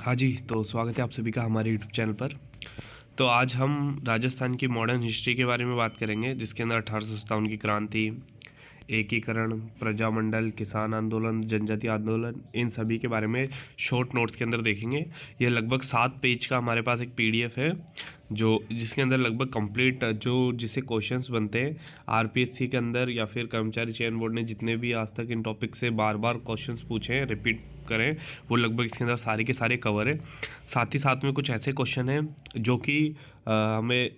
हाँ जी, तो स्वागत है आप सभी का हमारे यूट्यूब चैनल पर। तो आज हम राजस्थान की मॉडर्न हिस्ट्री के बारे में बात करेंगे, जिसके अंदर 1857 की क्रांति, एकीकरण, प्रजामंडल, किसान आंदोलन, जनजातीय आंदोलन, इन सभी के बारे में शॉर्ट नोट्स के अंदर देखेंगे। यह लगभग 7 पेज का हमारे पास एक पीडीएफ है, जो जिसके अंदर लगभग कंप्लीट जो जिससे क्वेश्चंस बनते हैं आरपीएससी के अंदर या फिर कर्मचारी चयन बोर्ड ने जितने भी आज तक इन टॉपिक से बार बार क्वेश्चंस पूछे हैं, रिपीट करें, वो लगभग इसके अंदर सारे के सारे कवर है। साथ ही साथ में कुछ ऐसे क्वेश्चन हैं जो कि हमें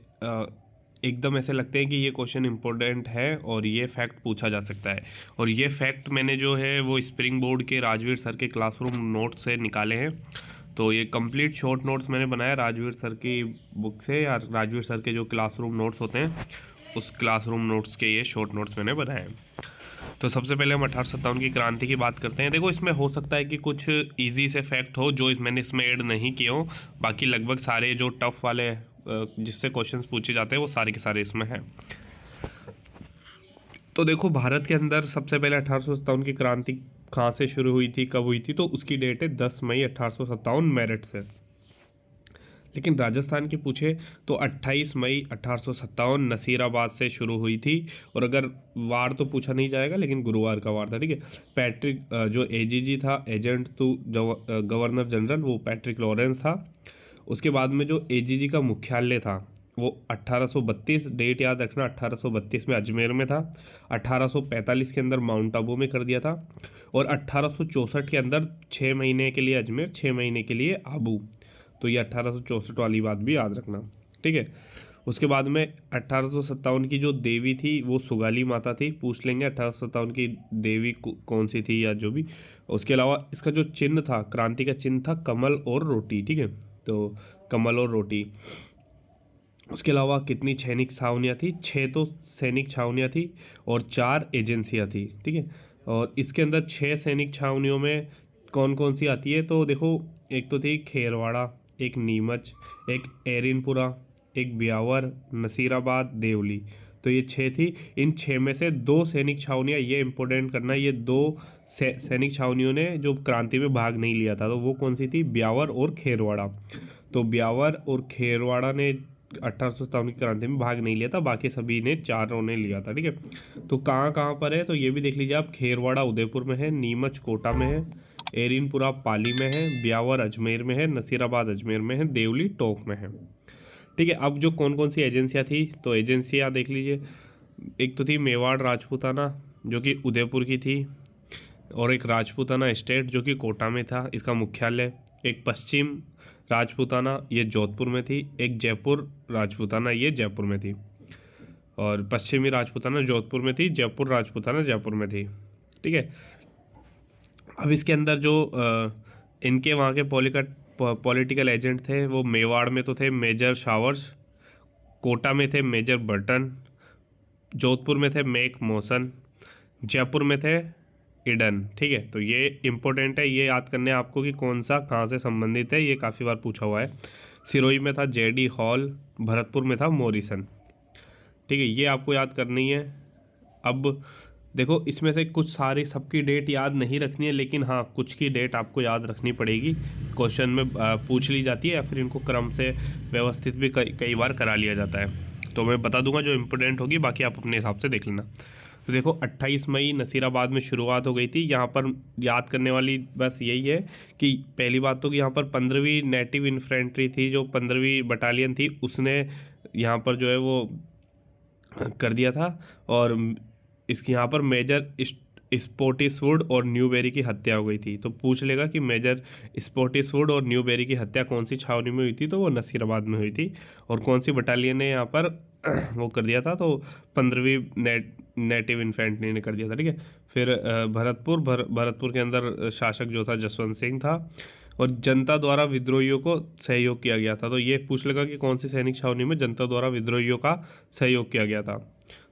एकदम ऐसे लगते हैं कि ये क्वेश्चन इंपॉर्टेंट है और ये फैक्ट पूछा जा सकता है। और ये फैक्ट मैंने जो है वो स्प्रिंग बोर्ड के राजवीर सर के क्लासरूम नोट्स से निकाले हैं। तो ये कंप्लीट शॉर्ट नोट्स मैंने बनाया राजवीर सर की बुक से, या राजवीर सर के जो क्लासरूम नोट्स होते हैं उस क्लासरूम नोट्स के ये शॉर्ट नोट्स मैंने बनाए हैं। तो सबसे पहले हम 1857 की क्रांति की बात करते हैं। देखो, इसमें हो सकता है कि कुछ इजी से फैक्ट हो जो मैंने इसमें ऐड नहीं किए हो, बाकी लगभग सारे जो टफ वाले जिससे क्वेश्चंस पूछे जाते हैं वो सारे के सारे इसमें हैं। तो देखो, भारत के अंदर सबसे पहले 1857 की क्रांति कहाँ से शुरू हुई थी, कब हुई थी, तो उसकी डेट है 10 मई 1857 मेरठ से। लेकिन राजस्थान की पूछे तो 28 मई 1857 नसीराबाद से शुरू हुई थी। और अगर वार तो पूछा नहीं जाएगा, लेकिन गुरुवार का वार था, ठीक है। पैट्रिक जो एजीजी था, एजेंट टू गवर्नर जनरल, वो पैट्रिक लॉरेंस था। उसके बाद में जो एजीजी का मुख्यालय था वो 1832, डेट याद रखना, 1832 में अजमेर में था। 1845 के अंदर माउंट आबू में कर दिया था। और 1864 के अंदर 6 महीने के लिए अजमेर, 6 महीने के लिए आबू। तो ये 1864 वाली बात भी याद रखना, ठीक है। उसके बाद में 1857 की जो देवी थी वो सुगाली माता थी, पूछ लेंगे 1857 की देवी कौन सी थी या जो भी। उसके अलावा इसका जो चिन्ह था, क्रांति का चिन्ह था कमल और रोटी, ठीक है। तो कमल और रोटी। उसके अलावा कितनी सैनिक छावनियाँ थी? 6 तो सैनिक छावनियाँ थी और 4 एजेंसियाँ थी, ठीक है। और इसके अंदर 6 सैनिक छावनियों में कौन कौन सी आती है, तो देखो, एक तो थी खेरवाड़ा, एक नीमच, एक एरिनपुरा, एक ब्यावर, नसीराबाद, देवली। तो ये 6 थी। इन 6 में से 2 सैनिक छावनियाँ, ये इंपॉर्टेंट करना, ये 2 सैनिक छावनियों ने जो क्रांति में भाग नहीं लिया था, तो वो कौन सी थी? ब्यावर और खेरवाड़ा। तो ब्यावर और खेरवाड़ा ने 1857 की क्रांति में भाग नहीं लिया था, बाकी सभी ने, चारों ने लिया था, ठीक है। तो कहाँ कहाँ पर है, तो ये भी देख लीजिए आप। खेरवाड़ा उदयपुर में है, नीमच कोटा में है, एरिनपुरा पाली में है, ब्यावर अजमेर में है, नसीराबाद अजमेर में है, देवली टोंक में है, ठीक है। अब जो कौन कौन सी एजेंसियाँ थी, तो एजेंसियाँ देख लीजिए। एक तो थी मेवाड़ राजपूताना, जो कि उदयपुर की थी। और एक राजपूताना स्टेट, जो कि कोटा में था, इसका मुख्यालय। एक पश्चिम राजपूताना, ये जोधपुर में थी। एक जयपुर राजपूताना, ये जयपुर में थी। और पश्चिमी राजपूताना जोधपुर में थी, जयपुर राजपूताना जयपुर में थी, ठीक है। अब इसके अंदर जो इनके वहाँ के पॉलिटिकल एजेंट थे, वो मेवाड़ में तो थे मेजर शावर्स, कोटा में थे मेजर बर्टन, जोधपुर में थे मेक मोसन, जयपुर में थे इडन, ठीक है। तो ये इंपॉर्टेंट है, ये याद करने आपको कि कौन सा कहाँ से संबंधित है, ये काफ़ी बार पूछा हुआ है। सिरोही में था जेडी हॉल, भरतपुर में था मॉरिसन, ठीक है। ये आपको याद करनी है। अब देखो, इसमें से कुछ सारी सबकी डेट याद नहीं रखनी है, लेकिन हाँ, कुछ की डेट आपको याद रखनी पड़ेगी, क्वेश्चन में पूछ ली जाती है, या फिर इनको क्रम से व्यवस्थित भी कई बार करा लिया जाता है। तो मैं बता दूंगा जो इम्पोर्टेंट होगी, बाकी आप अपने हिसाब से देख लेना। तो देखो, 28 मई नसीराबाद में शुरुआत हो गई थी। यहाँ पर याद करने वाली बस यही है कि पहली बात तो कि यहाँ पर 15वीं नेटिव इन्फेंट्री थी, जो 15वीं बटालियन थी, उसने यहाँ पर जो है वो कर दिया था। और इसके यहाँ पर मेजर स्पोर्टिसवुड और न्यूबेरी की हत्या हो गई थी। तो पूछ लेगा कि मेजर स्पोर्टिसवुड और न्यूबेरी की हत्या कौन सी छावनी में हुई थी, तो वो नसीराबाद में हुई थी। और कौन सी बटालियन ने यहाँ पर वो कर दिया था, तो 15वीं नेटिव इन्फेंट्री ने कर दिया था, ठीक है। फिर भरतपुर के अंदर शासक जो था जसवंत सिंह था। और जनता द्वारा विद्रोहियों को सहयोग किया गया था। तो ये पूछ लेगा कि कौन सी सैनिक छावनी में जनता द्वारा विद्रोहियों का सहयोग किया गया था,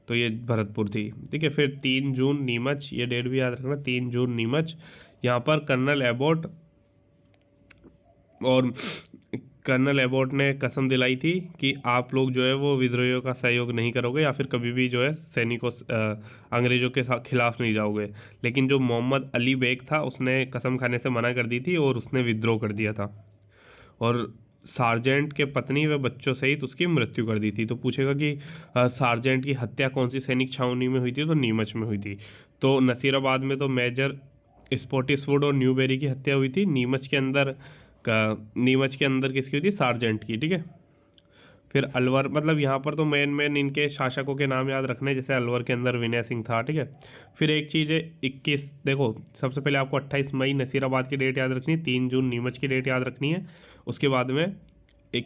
तो ये भरतपुर थी, ठीक है। फिर 3 जून नीमच, ये डेट भी याद रखना, 3 जून नीमच। यहाँ पर कर्नल एबोट ने कसम दिलाई थी कि आप लोग जो है वो विद्रोहियों का सहयोग नहीं करोगे, या फिर कभी भी जो है सैनिकों अंग्रेज़ों के खिलाफ नहीं जाओगे। लेकिन जो मोहम्मद अली बेग था, उसने कसम खाने से मना कर दी थी और उसने विद्रोह कर दिया था। और सार्जेंट के पत्नी व बच्चों सहित उसकी मृत्यु कर दी थी। तो पूछेगा कि सार्जेंट की हत्या कौन सी सैनिक छावनी में हुई थी, तो नीमच में हुई थी। तो नसीराबाद में तो मेजर स्पॉटिसवुड और न्यूबेरी की हत्या हुई थी। नीमच के अंदर किसकी हुई थी, सार्जेंट की, ठीक है। फिर अलवर, मतलब यहाँ पर तो मेन इनके शासकों के नाम याद रखने, जैसे अलवर के अंदर विनय सिंह था, ठीक है। फिर एक चीज़ है 21, देखो सबसे पहले आपको 28 मई नसीराबाद की डेट याद रखनी है, 3 जून नीमच की डेट याद रखनी है। उसके बाद में एक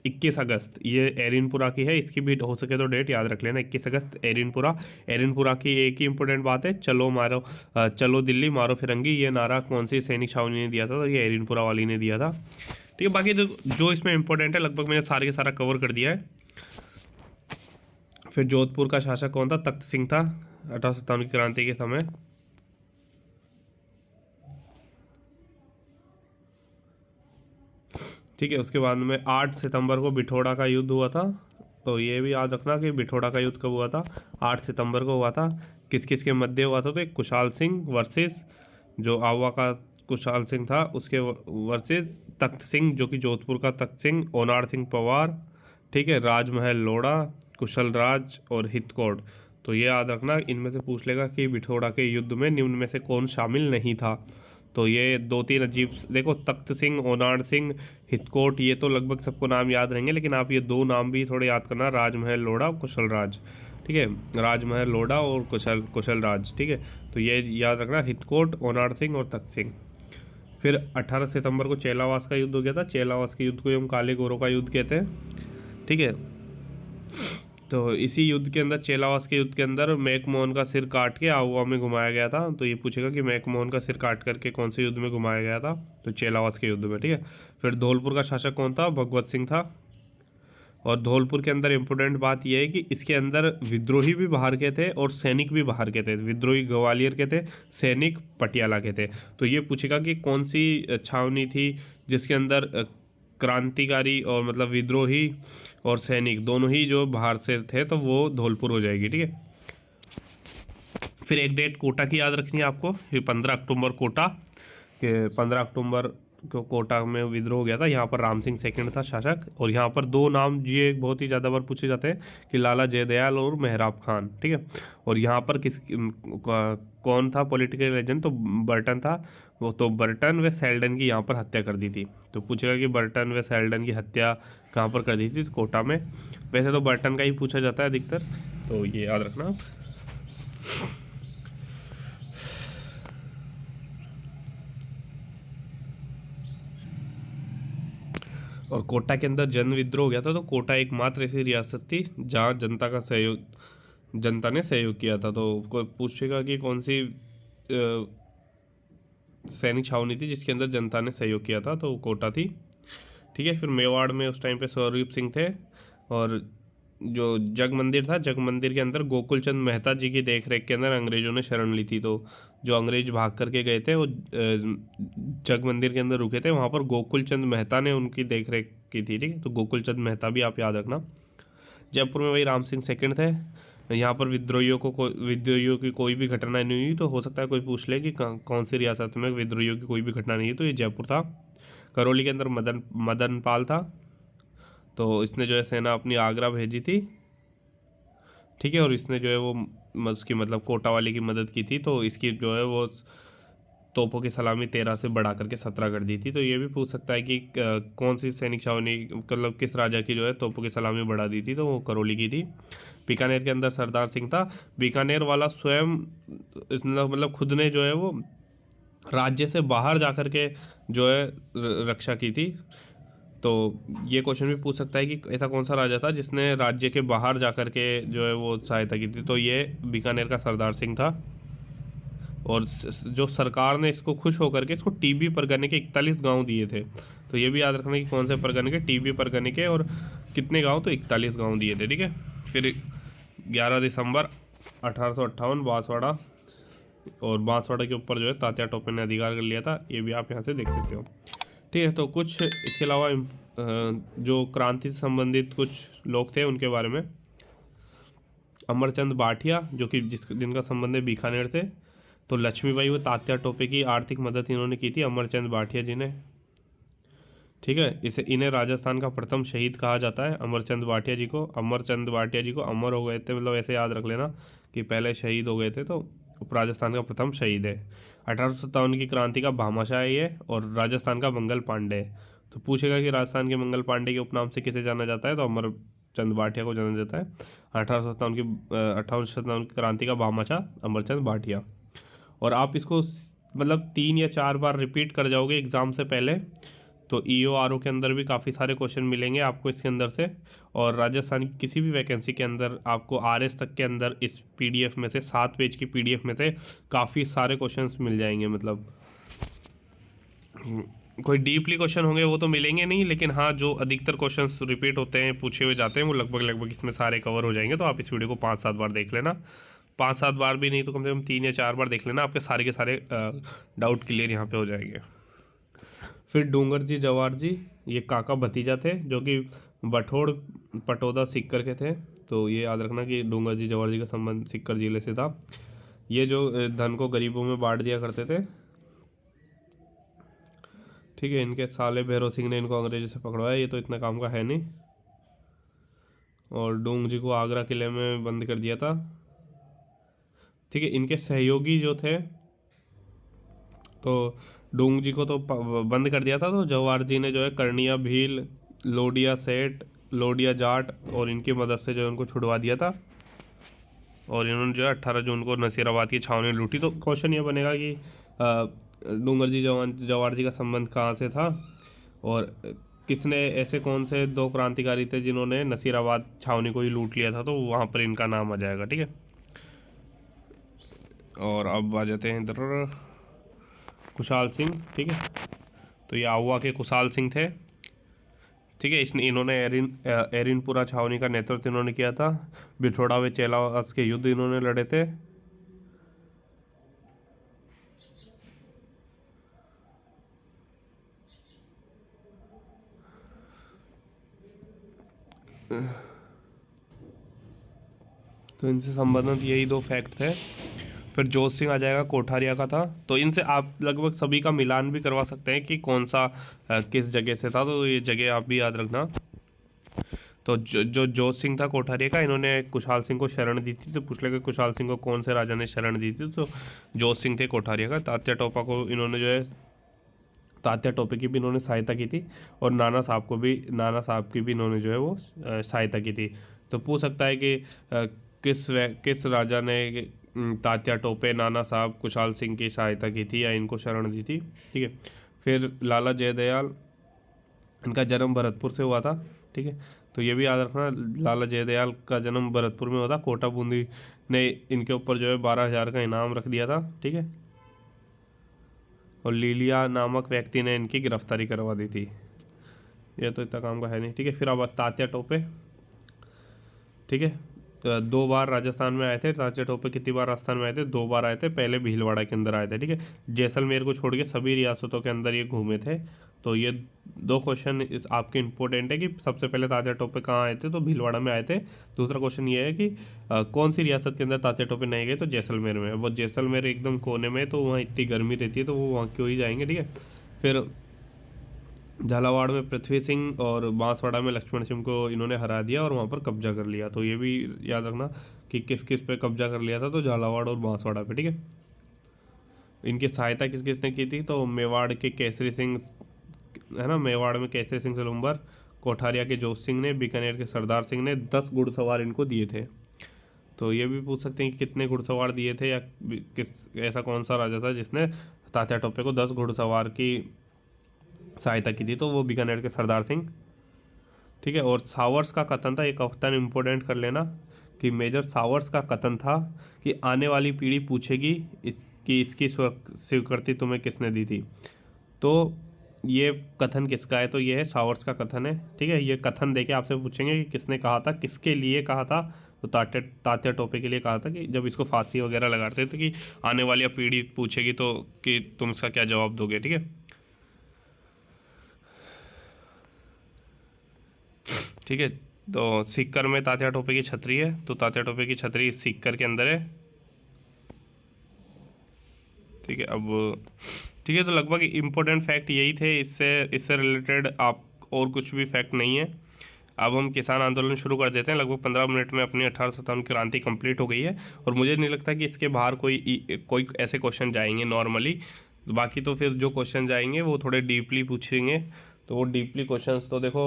21 अगस्त ये एरिनपुरा की है, इसकी भी हो सके तो डेट याद रख लेना, 21 अगस्त एरिनपुरा की एक ही इंपॉर्टेंट बात है, चलो मारो चलो दिल्ली मारो फिरंगी, ये नारा कौन सी सैनिक छावनी ने दिया था, तो ये एरिनपुरा वाली ने दिया था, ठीक है। बाकी जो इसमें इंपॉर्टेंट है लगभग मैंने सारे के सारा कवर कर दिया है। फिर जोधपुर का शासक कौन था, तख्त सिंह था 1857 की क्रांति के समय। ठीक है, उसके बाद में 8 सितंबर को बिठोड़ा का युद्ध हुआ था, तो ये भी याद रखना कि बिठोड़ा का युद्ध कब हुआ था, 8 सितंबर को हुआ था। किस किस के मध्य हुआ था, तो एक कुशाल सिंह वर्सेस जो आवा का कुशाल सिंह था उसके वर्सेस तख्त सिंह, जो कि जोधपुर का तख्त सिंह, ओनार सिंह पवार, ठीक है, राजमहल लोढ़ा, कुशल राज और हितकोट। तो ये याद रखना, इनमें से पूछ लेगा कि बिठोड़ा के युद्ध में निम्न में से कौन शामिल नहीं था। तो ये 2-3 अजीब, देखो तख्त सिंह, ओनार सिंह, हितकोट, ये तो लगभग सबको नाम याद रहेंगे, लेकिन आप ये 2 नाम भी थोड़े याद करना, राजमहल लोढ़ा और कुशल राज, ठीक है, राजमहल लोढ़ा और कुशल राज, ठीक है। तो ये याद रखना, हितकोट, ओनार सिंह और तख्त सिंह। फिर 18 सितंबर को चेलावास का युद्ध हो गया था, चेलावास के युद्ध को हम काले गोरों का युद्ध कहते हैं, ठीक है। तो इसी युद्ध के अंदर, चेलावास के युद्ध के अंदर मैकमोहन का सिर काट के आहुआ में घुमाया गया था। तो ये पूछेगा कि मैकमोहन का सिर काट करके कौन से युद्ध में घुमाया गया था, तो चेलावास के युद्ध में, ठीक है। फिर धौलपुर का शासक कौन था, भगवत सिंह था। और धौलपुर के अंदर इंपॉर्टेंट बात यह है कि इसके अंदर विद्रोही भी बाहर के थे और सैनिक भी बाहर के थे। विद्रोही ग्वालियर के थे, सैनिक पटियाला के थे। तो ये पूछेगा कि कौन सी छावनी थी जिसके अंदर क्रांतिकारी और मतलब विद्रोही और सैनिक दोनों ही जो बाहर से थे, तो वो धौलपुर हो जाएगी, ठीक है। फिर एक डेट कोटा की याद रखनी है आपको, ये 15 अक्टूबर कोटा, के 15 अक्टूबर को कोटा में विद्रोह हो गया था। यहाँ पर राम सिंह सेकंड था शासक, और यहाँ पर 2 नाम ये बहुत ही ज़्यादा बार पूछे जाते हैं कि लाला जयदयाल और मेहराब खान, ठीक है। और यहाँ पर कौन था पॉलिटिकल एजेंट, तो बर्टन था। वो तो बर्टन व सेल्डन की यहाँ पर हत्या कर दी थी। तो पूछेगा कि बर्टन व सेल्डन की हत्या कहाँ पर कर दी थी, तो कोटा में। वैसे तो बर्टन का ही पूछा जाता है अधिकतर, तो ये याद रखना। और कोटा के अंदर जन विद्रोह हो गया था। तो कोटा एकमात्र ऐसी रियासत थी जहाँ जनता ने सहयोग किया था। तो कोई पूछेगा कि कौन सी सैनिक छावनी थी जिसके अंदर जनता ने सहयोग किया था, तो कोटा थी, ठीक है। फिर मेवाड़ में उस टाइम पे स्वरूप सिंह थे, और जो जग मंदिर था, जग मंदिर के अंदर गोकुल चंद मेहता जी की देखरेख के अंदर अंग्रेजों ने शरण ली थी। तो जो अंग्रेज भाग करके गए थे वो जग मंदिर के अंदर रुके थे, वहाँ पर गोकुल चंद मेहता ने उनकी देखरेख की थी, ठीक है। तो गोकुल चंद मेहता भी आप याद रखना। जयपुर में वही राम सिंह सेकंड थे। यहाँ पर विद्रोहियों की कोई भी घटना नहीं हुई। तो हो सकता है कोई पूछ ले कि कौन सी रियासत में विद्रोहियों की कोई भी घटना नहीं हुई, तो ये जयपुर था। करौली के अंदर मदन पाल था, तो इसने जो है सेना अपनी आगरा भेजी थी, ठीक है। और इसने जो है वो उसकी मतलब कोटा वाले की मदद की थी। तो इसकी जो है वो तोपों की सलामी 13 से बढ़ा करके 17 कर दी थी। तो ये भी पूछ सकता है कि कौन सी सैनिक छावनी, मतलब किस राजा की जो है तोपों की सलामी बढ़ा दी थी, तो वो करौली की थी। बीकानेर के अंदर सरदार सिंह था। बीकानेर वाला स्वयं इसने मतलब खुद ने जो है वो राज्य से बाहर जा कर के जो है रक्षा की थी। तो ये क्वेश्चन भी पूछ सकता है कि ऐसा कौन सा राजा था जिसने राज्य के बाहर जा कर के जो है वो सहायता की थी, तो ये बीकानेर का सरदार सिंह था। और जो सरकार ने इसको खुश होकर के इसको टीबी परगने के 41 गांव दिए थे। तो ये भी याद रखना कि कौन से परगने के, टीबी परगने के, और कितने गांव, तो 41 गांव दिए थे, ठीक है। फिर 11 दिसंबर 1858 बांसवाड़ा, और बांसवाड़ा के ऊपर जो है तात्या टोपे ने अधिकार कर लिया था। ये भी आप यहाँ से देख सकते हो, ठीक है। तो कुछ इसके अलावा जो क्रांति से संबंधित कुछ लोग थे उनके बारे में, अमरचंद भाटिया जो कि जिनका संबंध है बीकानेर से। तो लक्ष्मीबाई व तात्या टोपे की आर्थिक मदद इन्होंने की थी, अमरचंद भाटिया जी ने। ठीक है। इसे इन्हें राजस्थान का प्रथम शहीद कहा जाता है, अमरचंद भाटिया जी को। अमरचंद भाटिया जी को अमर हो गए थे, मतलब ऐसे याद रख लेना कि पहले शहीद हो गए थे, तो राजस्थान का प्रथम शहीद है। 1857 की क्रांति का भामाशाह है ये, और राजस्थान का मंगल पांडे है। तो पूछेगा कि राजस्थान के मंगल पांडे के उपनाम से किसे जाना जाता है, तो अमरचंद भाटिया को जाना जाता है। 1857 की क्रांति का भामाशाह अमरचंद भाटिया। और आप इसको मतलब 3 या 4 बार रिपीट कर जाओगे एग्ज़ाम से पहले, तो ईओ आरओ के अंदर भी काफ़ी सारे क्वेश्चन मिलेंगे आपको इसके अंदर से। और राजस्थान की किसी भी वैकेंसी के अंदर आपको आरएस तक के अंदर इस पीडीएफ में से 7 पेज की पीडीएफ में से काफ़ी सारे क्वेश्चंस मिल जाएंगे। मतलब कोई डीपली क्वेश्चन होंगे वो तो मिलेंगे नहीं, लेकिन हाँ जो अधिकतर क्वेश्चंस रिपीट होते हैं, पूछे हुए जाते हैं, वो लगभग इसमें सारे कवर हो जाएंगे। तो आप इस वीडियो को 5-7 बार देख लेना, 5-7 बार भी नहीं तो कम से कम 3 या 4 बार देख लेना, आपके सारे के सारे डाउट क्लियर यहाँ पे हो जाएंगे। फिर डूंगर जी जवाहर जी, ये काका भतीजा थे, जो कि बठोड़ पटौदा सीकर के थे। तो ये याद रखना कि डूंगर जी जवाहर जी का संबंध सीकर जिले से था। ये जो धन को गरीबों में बांट दिया करते थे। ठीक है। इनके साले भैरव सिंह ने इनको अंग्रेजी से पकड़वाया, ये तो इतना काम का है नहीं। और डूंग जी को आगरा किले में बंद कर दिया था। ठीक है। इनके सहयोगी जो थे, तो डूंग जी को तो बंद कर दिया था, तो जवाहर जी ने जो है कर्णिया भील, लोडिया सेठ, लोडिया जाट और इनकी मदद से जो है उनको छुड़वा दिया था। और इन्होंने जो है 18 जून को नसीराबाद की छावनी लूटी। तो क्वेश्चन ये बनेगा कि डूंगर जी जवाहर जी का संबंध कहाँ से था, और किसने, ऐसे कौन से 2 क्रांतिकारी थे जिन्होंने नसीराबाद छावनी को ही लूट लिया था, तो वहाँ पर इनका नाम आ जाएगा। ठीक है। और अब आ जाते हैं इधर कुशाल सिंह। ठीक है। तो ये आहुआ के कुशाल सिंह थे। ठीक है। इन्होंने एरिनपुरा छावनी का नेतृत्व इन्होंने किया था। बिथोड़ा व चेलावास के युद्ध इन्होंने लड़े थे। तो इनसे संबंधित यही 2 फैक्ट थे। फिर जोत सिंह आ जाएगा, कोठारिया का था। तो इनसे आप लगभग सभी का मिलान भी करवा सकते हैं कि कौन सा किस जगह से था, तो ये जगह आप भी याद रखना। तो जो जोत सिंह था कोठारिया का, इन्होंने कुशाल सिंह को शरण दी थी। तो पूछ लेगा कुशाल सिंह को कौन से राजा ने शरण दी थी, तो जोत सिंह थे कोठारिया का। तात्या टोपा को इन्होंने जो है, तात्या टोपे की भी इन्होंने सहायता की थी, और नाना साहब की भी इन्होंने जो है वो सहायता की थी। तो पूछ सकता है कि किस राजा ने तात्या टोपे, नाना साहब, कुशाल सिंह की सहायता की थी या इनको शरण दी थी। ठीक है। फिर लाला जयदयाल, इनका जन्म भरतपुर से हुआ था। ठीक है। तो ये भी याद रखना, लाला जयदयाल का जन्म भरतपुर में हुआ था। कोटा बूंदी ने इनके ऊपर जो है 12,000 का इनाम रख दिया था। ठीक है। और लीलिया नामक व्यक्ति ने इनकी गिरफ्तारी करवा दी थी। ये तो इतना काम का है नहीं। ठीक है। फिर अब तात्या टोपे। ठीक है। 2 बार राजस्थान में आए थे तात्या टोपे। कितनी बार राजस्थान में आए थे? 2 बार आए थे। पहले भीलवाड़ा के अंदर आए थे। ठीक है। जैसलमेर को छोड़ के सभी रियासतों के अंदर ये घूमे थे। तो ये 2 क्वेश्चन इस आपके इंपॉर्टेंट है कि सबसे पहले तात्या टोपे कहाँ आए थे, तो भीलवाड़ा में आए थे। दूसरा क्वेश्चन ये है कि कौन सी रियासत के अंदर तात्या टोपे नहीं गए, तो जैसलमेर में। वो जैसलमेर एकदम कोने में, तो वहाँ इतनी गर्मी रहती है, तो वो वहाँ क्यों ही जाएंगे। ठीक है। फिर झालावाड़ में पृथ्वी सिंह और बांसवाड़ा में लक्ष्मण सिंह को इन्होंने हरा दिया और वहाँ पर कब्जा कर लिया। तो ये भी याद रखना कि किस किस पे कब्जा कर लिया था, तो झालावाड़ और बांसवाड़ा पे। ठीक है। इनकी सहायता किस किसने की थी, तो मेवाड़ के केसरी सिंह, है ना, मेवाड़ में केसरी सिंह सलूम्बर, कोठारिया के जोत सिंह ने, बीकानेर के सरदार सिंह ने 10 घुड़सवार इनको दिए थे। तो ये भी पूछ सकते हैं कि कितने घुड़सवार दिए थे, या किस ऐसा कौन सा राजा था जिसने तात्या टोपे को 10 घुड़सवार की सहायता की थी, तो वो बीकानेर के सरदार सिंह। ठीक है। और सावर्स का कथन था, एक कथन इंपॉर्टेंट कर लेना कि मेजर सावर्स का कथन था कि आने वाली पीढ़ी पूछेगी इसकी स्वीकृति तुम्हें किसने दी थी। तो ये कथन किसका है, तो ये है सावर्स का कथन है। ठीक है। ये कथन देके आपसे पूछेंगे कि किसने कहा था, किसके लिए कहा था, तो तात्या टोपे के लिए कहा था कि जब इसको फांसी वगैरह लगाते थे कि आने वाली पीढ़ी पूछेगी तो कि तुम इसका क्या जवाब दोगे। ठीक है। ठीक है। तो सीकर में तात्या टोपे की छतरी है, तो तात्या टोपे की छतरी सीकर के अंदर है। ठीक है। अब ठीक है, तो लगभग इम्पोर्टेंट फैक्ट यही थे, इससे रिलेटेड आप और कुछ भी फैक्ट नहीं है। अब हम किसान आंदोलन शुरू कर देते हैं। लगभग 15 मिनट में अपनी 1857 क्रांति कंप्लीट हो गई है, और मुझे नहीं लगता कि इसके बाहर कोई ऐसे क्वेश्चन जाएंगे नॉर्मली। बाकी तो फिर जो क्वेश्चन जाएंगे वो थोड़े डीपली पूछेंगे, तो वो डीपली क्वेश्चंस तो देखो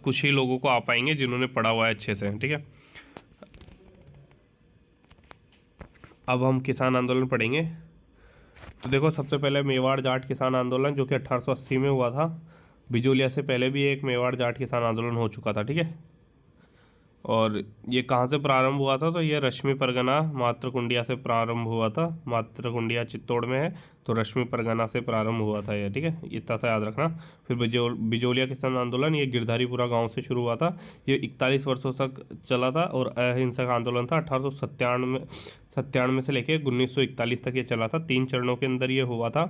कुछ ही लोगों को आ पाएंगे जिन्होंने पढ़ा हुआ है अच्छे से। ठीक है, अब हम किसान आंदोलन पढ़ेंगे। तो देखो, सबसे पहले मेवाड़ जाट किसान आंदोलन, जो कि 1880 में हुआ था। बिजोलिया से पहले भी एक मेवाड़ जाट किसान आंदोलन हो चुका था। ठीक है, और ये कहाँ से प्रारंभ हुआ था, तो ये रश्मि परगना मातृकुंडिया से प्रारंभ हुआ था। मातृकुंडिया चित्तौड़ में है, तो रश्मि परगना से प्रारंभ हुआ था ये। ठीक है, इतना सा याद रखना। फिर बिजोलिया किसान आंदोलन, ये गिरधारीपुरा गांव से शुरू हुआ था। ये 41 वर्षों तक चला था और अहिंसक आंदोलन था। 1897 से लेकर 1941 तक ये चला था। 3 चरणों के अंदर ये हुआ था।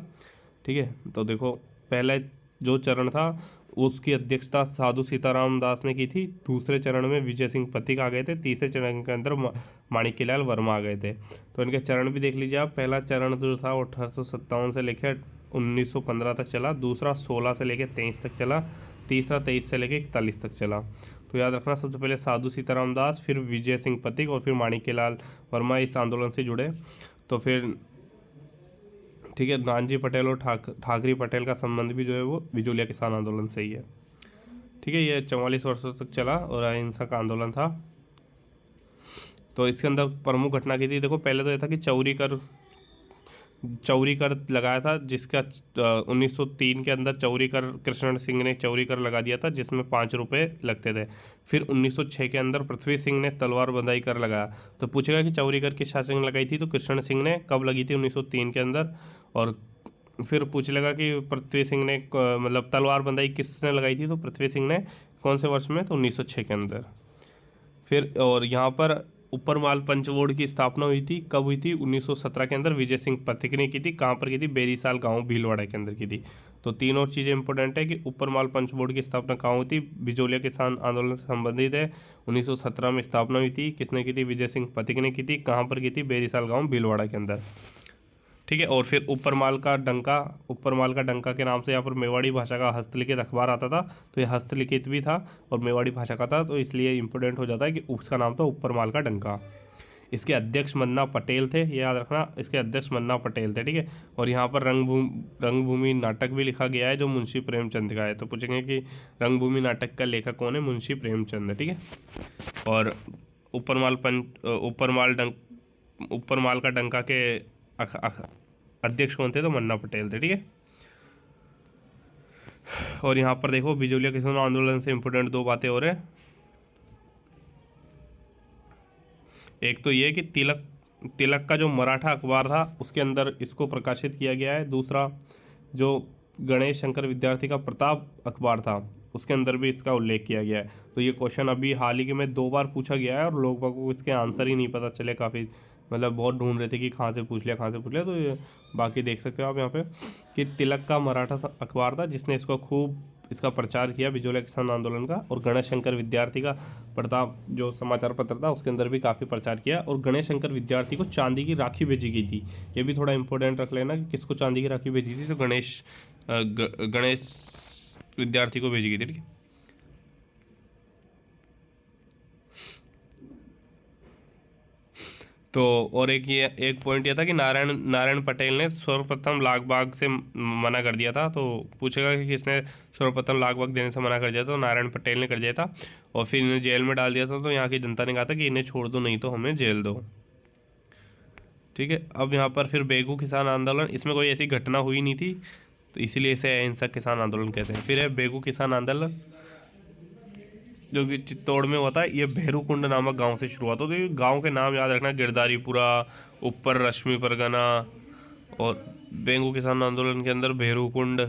ठीक है, तो देखो, पहला जो चरण था उसकी अध्यक्षता साधु सीताराम दास ने की थी। दूसरे चरण में विजय सिंह पथिक आ गए थे। तीसरे चरण के अंदर माणिक्यलाल वर्मा आ गए थे। तो इनके चरण भी देख लीजिए आप। पहला चरण जो था वो 1857 से लेकर 1915 तक चला। दूसरा 16 से लेकर 23 तक चला। तीसरा 23 से लेकर 41 तक चला। तो याद रखना, सबसे पहले साधु सीताराम दास, फिर विजय सिंह पथिक और फिर माणिक्यलाल वर्मा इस आंदोलन से जुड़े। तो फिर ठीक है, नानजी पटेल और ठाकरी पटेल का संबंध भी जो है वो बिजोलिया किसान आंदोलन से ही है। ठीक है, ये 44 वर्षों तक चला और अहिंसक आंदोलन था। तो इसके अंदर प्रमुख घटना की थी। देखो, पहले तो यह था कि चौरी कर लगाया था, जिसका 1903 के अंदर चौरी कर, कृष्ण सिंह ने चौरी कर लगा दिया था, जिसमें 5 रुपये लगते थे। फिर 1906 के अंदर पृथ्वी सिंह ने तलवार बंधाई कर लगाया। तो पूछेगा कि चौरी कर किस शासक ने लगाई थी, तो कृष्ण सिंह ने कब लगी थी, 1903 के अंदर। और फिर पूछ लेगा कि पृथ्वी सिंह ने मतलब तलवार बंधाई किसने लगाई थी, तो पृथ्वी सिंह ने कौन से वर्ष में, तो 1906 के अंदर। फिर और यहाँ पर ऊपरमाल पंच बोर्ड की स्थापना हुई थी। कब हुई थी, 1917 के अंदर विजय सिंह पथिक ने की थी। कहाँ पर की थी, बेरीसाल गांव भीलवाड़ा के अंदर की थी। तो 3 और चीज़ें इंपॉर्टेंट है कि ऊपरमाल पंच बोर्ड की स्थापना कहाँ हुई थी, बिजोलिया किसान आंदोलन से संबंधित है। 1917 में स्थापना हुई थी। किसने की थी, विजय सिंह पथिक ने की थी। कहाँ पर की थी, बेरीसाल गाँव भीलवाड़ा के अंदर। ठीक है, और फिर ऊपरमाल का डंका के नाम से यहाँ पर मेवाड़ी भाषा का हस्तलिखित अखबार आता था। तो ये हस्तलिखित भी था और मेवाड़ी भाषा का था, तो इसलिए इंपॉर्टेंट हो जाता है कि उसका नाम था ऊपरमाल का डंका। इसके अध्यक्ष मन्ना पटेल थे, ये याद रखना, इसके अध्यक्ष मन्ना पटेल थे। ठीक है, और यहाँ पर रंगभूमि नाटक भी लिखा गया है, जो मुंशी प्रेमचंद का है। तो पूछेंगे कि रंगभूमि नाटक का लेखक कौन है, मुंशी प्रेमचंद। ठीक है, और ऊपरमाल का डंका के अध्यक्ष कौन थे, तो मन्ना पटेल थे। ठीक है, और यहाँ पर देखो, बिजोलिया किसान आंदोलन से इंपोर्टेंट 2 बातें और है। एक तो ये कि तिलक का जो मराठा अखबार था उसके अंदर इसको प्रकाशित किया गया है। दूसरा, जो गणेश शंकर विद्यार्थी का प्रताप अखबार था उसके अंदर भी इसका उल्लेख किया गया है। तो ये क्वेश्चन अभी हाल ही में 2 बार पूछा गया है और लोग को इसके आंसर ही नहीं पता चले। काफ़ी मतलब बहुत ढूंढ रहे थे कि कहाँ से पूछ लिया। तो ये बाकी देख सकते हो आप यहाँ पे कि तिलक का मराठा अखबार था जिसने इसको खूब इसका प्रचार किया, बिजोलिया किसान आंदोलन का। और गणेश शंकर विद्यार्थी का प्रताप जो समाचार पत्र था उसके अंदर भी काफ़ी प्रचार किया। और गणेश शंकर विद्यार्थी को चांदी की राखी भेजी गई थी। ये भी थोड़ा इंपॉर्टेंट रख लेना कि किसको चांदी की राखी भेजी थी, तो गणेश विद्यार्थी को भेजी गई थी। ठीक है, तो और एक पॉइंट ये था कि नारायण पटेल ने सर्वप्रथम लालबाग से मना कर दिया था। तो पूछेगा कि किसने सर्वप्रथम लालबाग देने से मना कर दिया, तो नारायण पटेल ने कर दिया था। और फिर इन्हें जेल में डाल दिया था। तो यहाँ की जनता ने कहा था कि इन्हें छोड़ दो, नहीं तो हमें जेल दो। ठीक है, अब यहाँ पर फिर बेगू किसान आंदोलन, इसमें कोई ऐसी घटना हुई नहीं थी तो इसीलिए इसे अहिंसक किसान आंदोलन कहते हैं। फिर है बेगू किसान आंदोलन, जो कि चित्तौड़ में हुआ था। ये भैरूकुंड नामक गांव से शुरू हुआ था। तो ये गांव के नाम याद रखना, गिरधारीपुरा, ऊपर रश्मि परगना, और बेगू किसान आंदोलन के अंदर भैरूकुंड।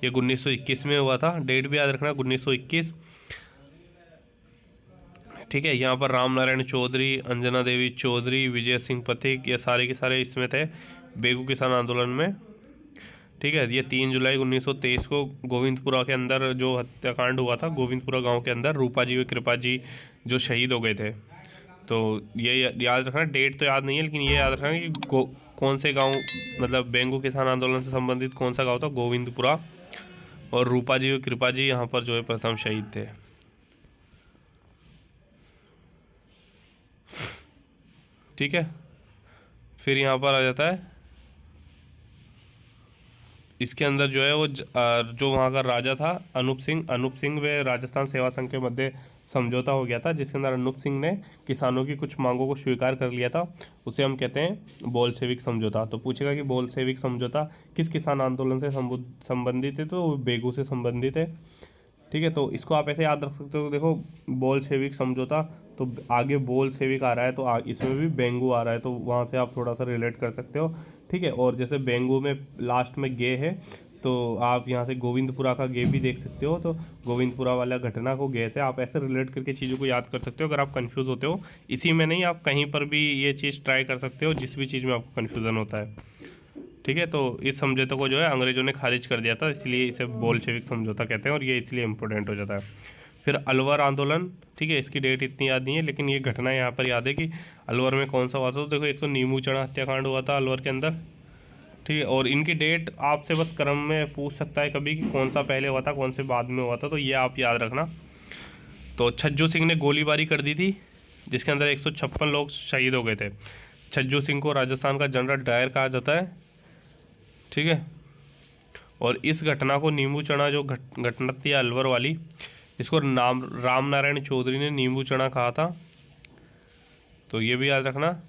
ये 1921 में हुआ था। डेट भी याद रखना, 1921। ठीक है, यहाँ पर राम नारायण चौधरी, अंजना देवी चौधरी, विजय सिंह पथिक, ये सारे के सारे इसमें थे बेगू किसान आंदोलन में। ठीक है, ये 3 जुलाई 1923 को गोविंदपुरा के अंदर जो हत्याकांड हुआ था, गोविंदपुरा गांव के अंदर रूपा जी व कृपा जी जो शहीद हो गए थे। तो ये याद रखना, डेट तो याद नहीं है लेकिन ये याद रखना कि कौन से गांव, मतलब बेंगू किसान आंदोलन से संबंधित कौन सा गांव था, गोविंदपुरा। और रूपा जी और कृपा जी यहाँ पर जो है प्रथम शहीद थे। ठीक है, फिर यहाँ पर आ जाता है, इसके अंदर जो है वो जो वहाँ का राजा था अनूप सिंह व राजस्थान सेवा संघ के मध्य समझौता हो गया था, जिसके अंदर अनूप सिंह ने किसानों की कुछ मांगों को स्वीकार कर लिया था। उसे हम कहते हैं बोल्शेविक समझौता। तो पूछेगा कि बोल्शेविक समझौता किस किसान आंदोलन से संबंधित है, तो बेगू से संबंधित है। ठीक है, तो इसको आप ऐसे याद रख सकते हो, देखो बोल्शेविक समझौता, तो आगे बोल्शेविक आ रहा है तो इसमें भी बेंगू आ रहा है, तो वहाँ से आप थोड़ा सा रिलेट कर सकते हो। ठीक है, और जैसे बेंगू में लास्ट में गे है, तो आप यहाँ से गोविंदपुरा का गे भी देख सकते हो, तो गोविंदपुरा वाला घटना को गे से आप ऐसे रिलेट करके चीज़ों को याद कर सकते हो। अगर आप कंफ्यूज होते हो, इसी में नहीं, आप कहीं पर भी ये चीज़ ट्राई कर सकते हो जिस भी चीज़ में आपको कन्फ्यूज़न होता है। ठीक है, तो इस समझौते को जो है अंग्रेजों ने खारिज कर दिया था, इसलिए इसे बोल्शेविक समझौता कहते हैं और ये इसलिए इम्पोर्टेंट हो जाता है। फिर अलवर आंदोलन, ठीक है, इसकी डेट इतनी याद नहीं है लेकिन ये घटना यहाँ पर याद है कि अलवर में कौन सा हुआ था। तो देखो, एक तो नींबू चढ़ा हत्याकांड हुआ था अलवर के अंदर। ठीक है, और इनकी डेट आपसे बस क्रम में पूछ सकता है कभी कि कौन सा पहले हुआ था कौन से बाद में हुआ था, तो ये आप याद रखना। तो छज्जू सिंह ने गोलीबारी कर दी थी, जिसके अंदर 156 लोग शहीद हो गए थे। छज्जू सिंह को राजस्थान का जनरल डायर कहा जाता है। ठीक है, और इस घटना को नींबू चढ़ा, जो घटना थी अलवर वाली, जिसको राम नारायण चौधरी ने नींबू चढ़ा कहा था, तो ये भी याद रखना।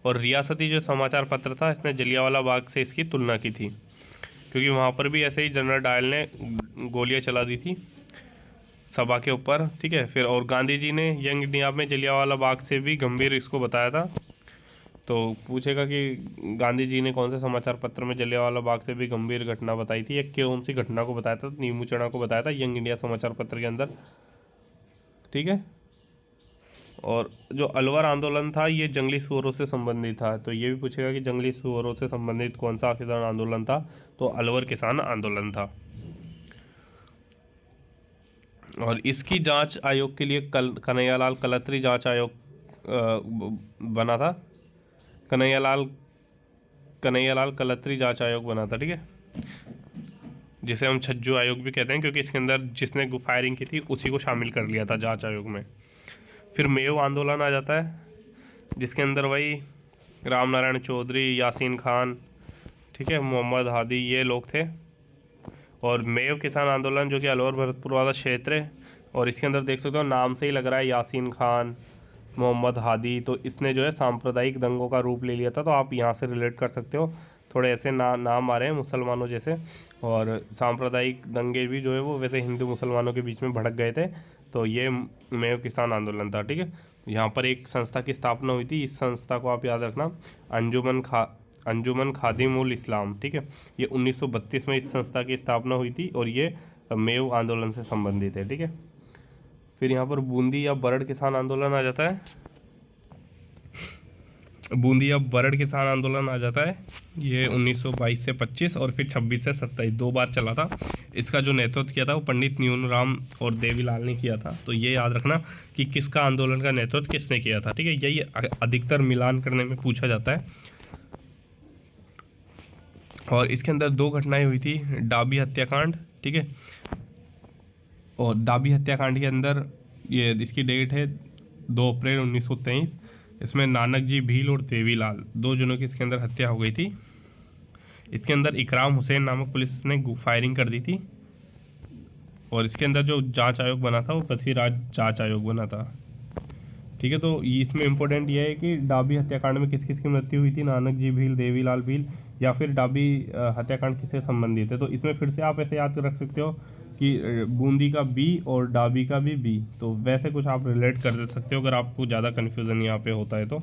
और रियासती जो समाचार पत्र था, इसने जलियांवाला बाग से इसकी तुलना की थी, क्योंकि वहाँ पर भी ऐसे ही जनरल डायल ने गोलियाँ चला दी थी सभा के ऊपर। ठीक है, फिर और गांधी जी ने यंग इंडिया में जलियांवाला बाग से भी गंभीर इसको बताया था। तो पूछेगा कि गांधी जी ने कौन से समाचार पत्र में जलियांवाला बाग से भी गंभीर घटना बताई थी, या कौन सी घटना को बताया था, तो नींबू चढ़ा को बताया था यंग इंडिया समाचार पत्र के अंदर। ठीक है, और जो अलवर आंदोलन था ये जंगली सुअरों से संबंधित था, तो ये भी पूछेगा कि जंगली सुअरों से संबंधित कौन सा किसान आंदोलन था, तो अलवर किसान आंदोलन था। और इसकी जांच आयोग के लिए कन्हैयालाल कलत्री जांच आयोग बना था। कन्हैयालाल कलत्री जांच आयोग बना था। ठीक है, जिसे हम छज्जू आयोग भी कहते हैं, क्योंकि इसके अंदर जिसने फायरिंग की थी उसी को शामिल कर लिया था जांच आयोग में। फिर मेव आंदोलन आ जाता है, जिसके अंदर वही राम नारायण चौधरी, यासीन खान, ठीक है, मोहम्मद हादी, ये लोग थे। और मेव किसान आंदोलन जो कि अलवर भरतपुर वाला क्षेत्र है, और इसके अंदर देख सकते हो नाम से ही लग रहा है यासीन खान, मोहम्मद हादी, तो इसने जो है सांप्रदायिक दंगों का रूप ले लिया था, तो आप यहाँ से रिलेट कर सकते हो। थोड़े ऐसे नाम आ रहे हैं मुसलमानों जैसे, और सांप्रदायिक दंगे भी जो है वो वैसे हिंदू मुसलमानों के बीच में भड़क गए थे, तो ये मेव किसान आंदोलन था। ठीक है, यहाँ पर एक संस्था की स्थापना हुई थी, इस संस्था को आप याद रखना, अंजुमन खादिम उल इस्लाम। ठीक है, ये 1932 में इस संस्था की स्थापना हुई थी और ये मेव आंदोलन से संबंधित है। ठीक है, फिर यहाँ पर बूंदी या बरड़ किसान आंदोलन आ जाता है। बूंदी या बरड़ किसान आंदोलन आ जाता है, ये 1922 से 25 और फिर 26 से 27 दो बार चला था। इसका जो नेतृत्व किया था वो पंडित न्यूनराम और देवीलाल ने किया था। तो ये याद रखना कि किसका आंदोलन का नेतृत्व किसने किया था। ठीक है, यही अधिकतर मिलान करने में पूछा जाता है। और इसके अंदर दो घटनाएं हुई थी, डाबी हत्याकांड। ठीक है, और डाबी हत्याकांड के अंदर ये इसकी डेट है 2 अप्रैल 1923। इसमें नानक जी भील और देवीलाल, दो जनों की इसके अंदर हत्या हो गई थी। इसके अंदर इकराम हुसैन नामक पुलिस ने फायरिंग कर दी थी, और इसके अंदर जो जांच आयोग बना था वो पृथ्वीराज जांच आयोग बना था। ठीक है, तो इसमें इम्पोर्टेंट ये है कि डाबी हत्याकांड में किस किस की मृत्यु हुई थी, नानक जी भील, देवीलाल भील, या फिर डाबी हत्याकांड किससे संबंधित है। तो इसमें फिर से आप ऐसे याद रख सकते हो कि बूंदी का बी और डाबी का भी बी, तो वैसे कुछ आप रिलेट कर दे सकते हो अगर आपको ज़्यादा कन्फ्यूज़न यहाँ पे होता है तो।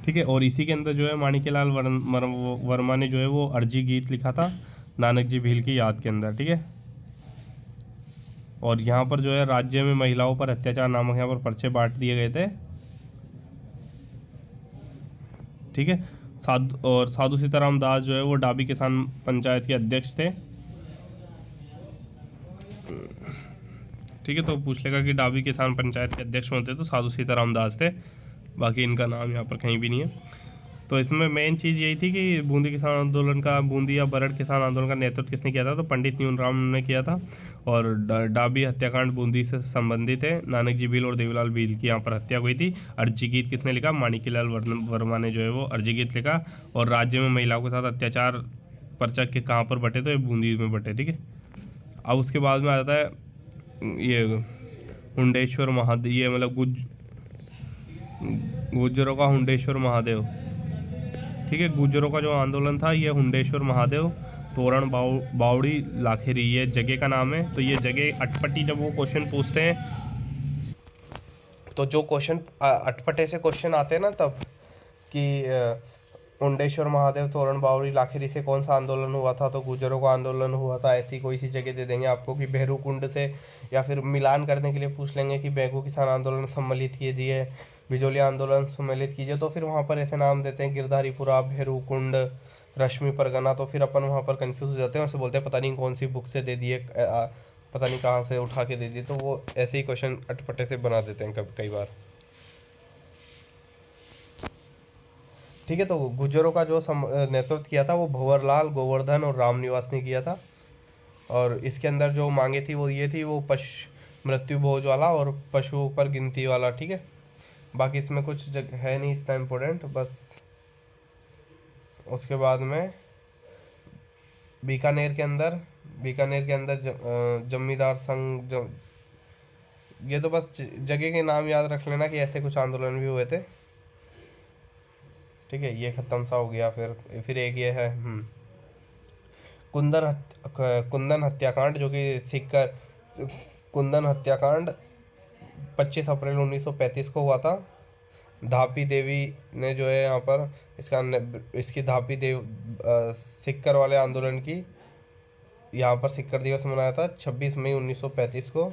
ठीक है, और इसी के अंदर जो है माणिक्यलाल वर्मा ने जो है वो अर्जी गीत लिखा था नानक जी भील की याद के अंदर। ठीक है, और यहाँ पर जो है राज्य में महिलाओं पर अत्याचार नामक यहाँ पर पर्चे बांट दिए गए थे। ठीक है, साधु सीताराम दास जो है वो डाबी किसान पंचायत के अध्यक्ष थे। ठीक है, तो पूछ लेगा कि डाबी किसान पंचायत के अध्यक्ष होते तो साधु सीताराम दास थे, बाकी इनका नाम यहाँ पर कहीं भी नहीं है। तो इसमें मेन चीज़ यही थी कि बूंदी किसान आंदोलन का, बूंदी या बरड़ किसान आंदोलन का नेतृत्व किसने किया था, तो पंडित न्यूनराम ने किया था। और डाबी हत्याकांड बूंदी से संबंधित है। नानक जी भील और देवीलाल भील की यहाँ पर हत्या हुई थी। अर्जी गीत किसने लिखा, माणिक्यलाल वर्मा ने जो है वो अर्जी गीत लिखा। और राज्य में महिलाओं के साथ अत्याचार पर्चा के कहाँ पर बटे, तो ये बूंदी में बटे। ठीक है, अब उसके बाद में आ जाता है ये हुंडेश्वर महादेव, ये मतलब गुज्जरों का हुंडेश्वर महादेव। ठीक है, गुज्जरों का जो आंदोलन था ये हुंडेश्वर महादेव तोरण बावड़ी लाखेरी, ये जगह का नाम है। तो ये जगह अटपटी, जब वो क्वेश्चन पूछते हैं तो जो क्वेश्चन अटपटे से क्वेश्चन आते हैं ना, तब कि मुंडेश्वर महादेव तोरण बावड़ी लाखेरी से कौन सा आंदोलन हुआ था, तो गुजरों का आंदोलन हुआ था, ऐसी कोई सी जगह दे देंगे आपको कि भैरू कुंड से, या फिर मिलान करने के लिए पूछ लेंगे कि बैगू किसान आंदोलन सम्मिलित कीजिए, बिजोलिया आंदोलन सम्मिलित कीजिए, तो फिर वहाँ पर ऐसे नाम देते हैं गिरधारीपुरा, भैरू कुंड, रश्मि परगना। तो फिर अपन वहाँ पर कन्फ्यूज हो जाते हैं, उससे बोलते हैं पता नहीं कौन सी बुक से दे दिए, पता नहीं कहाँ से उठा के दे दिए। तो वो ऐसे ही क्वेश्चन अटपटे से बना देते हैं कई बार। ठीक है, तो गुज्जरों का जो नेतृत्व किया था वो भंवरलाल, गोवर्धन और रामनिवास ने किया था। और इसके अंदर जो मांगे थी वो ये थी, वो मृत्यु भोज वाला और पशुओं पर गिनती वाला। ठीक है, बाकी इसमें कुछ है नहीं इतना इम्पोर्टेंट। बस उसके बाद में बीकानेर के अंदर जमींदार संघ, ये तो बस जगह के नाम याद रख लेना कि ऐसे कुछ आंदोलन भी हुए थे। ठीक है, ये खत्म सा हो गया। फिर एक ये है कुंदन हत्याकांड, जो कि सिक्कर कुंदन हत्याकांड 25 अप्रैल 1935 को हुआ था। धापी देवी ने जो है यहाँ पर इसकी धापी देव सिक्कर वाले आंदोलन की यहाँ पर सिक्कर दिवस मनाया था 26 मई 1935 को।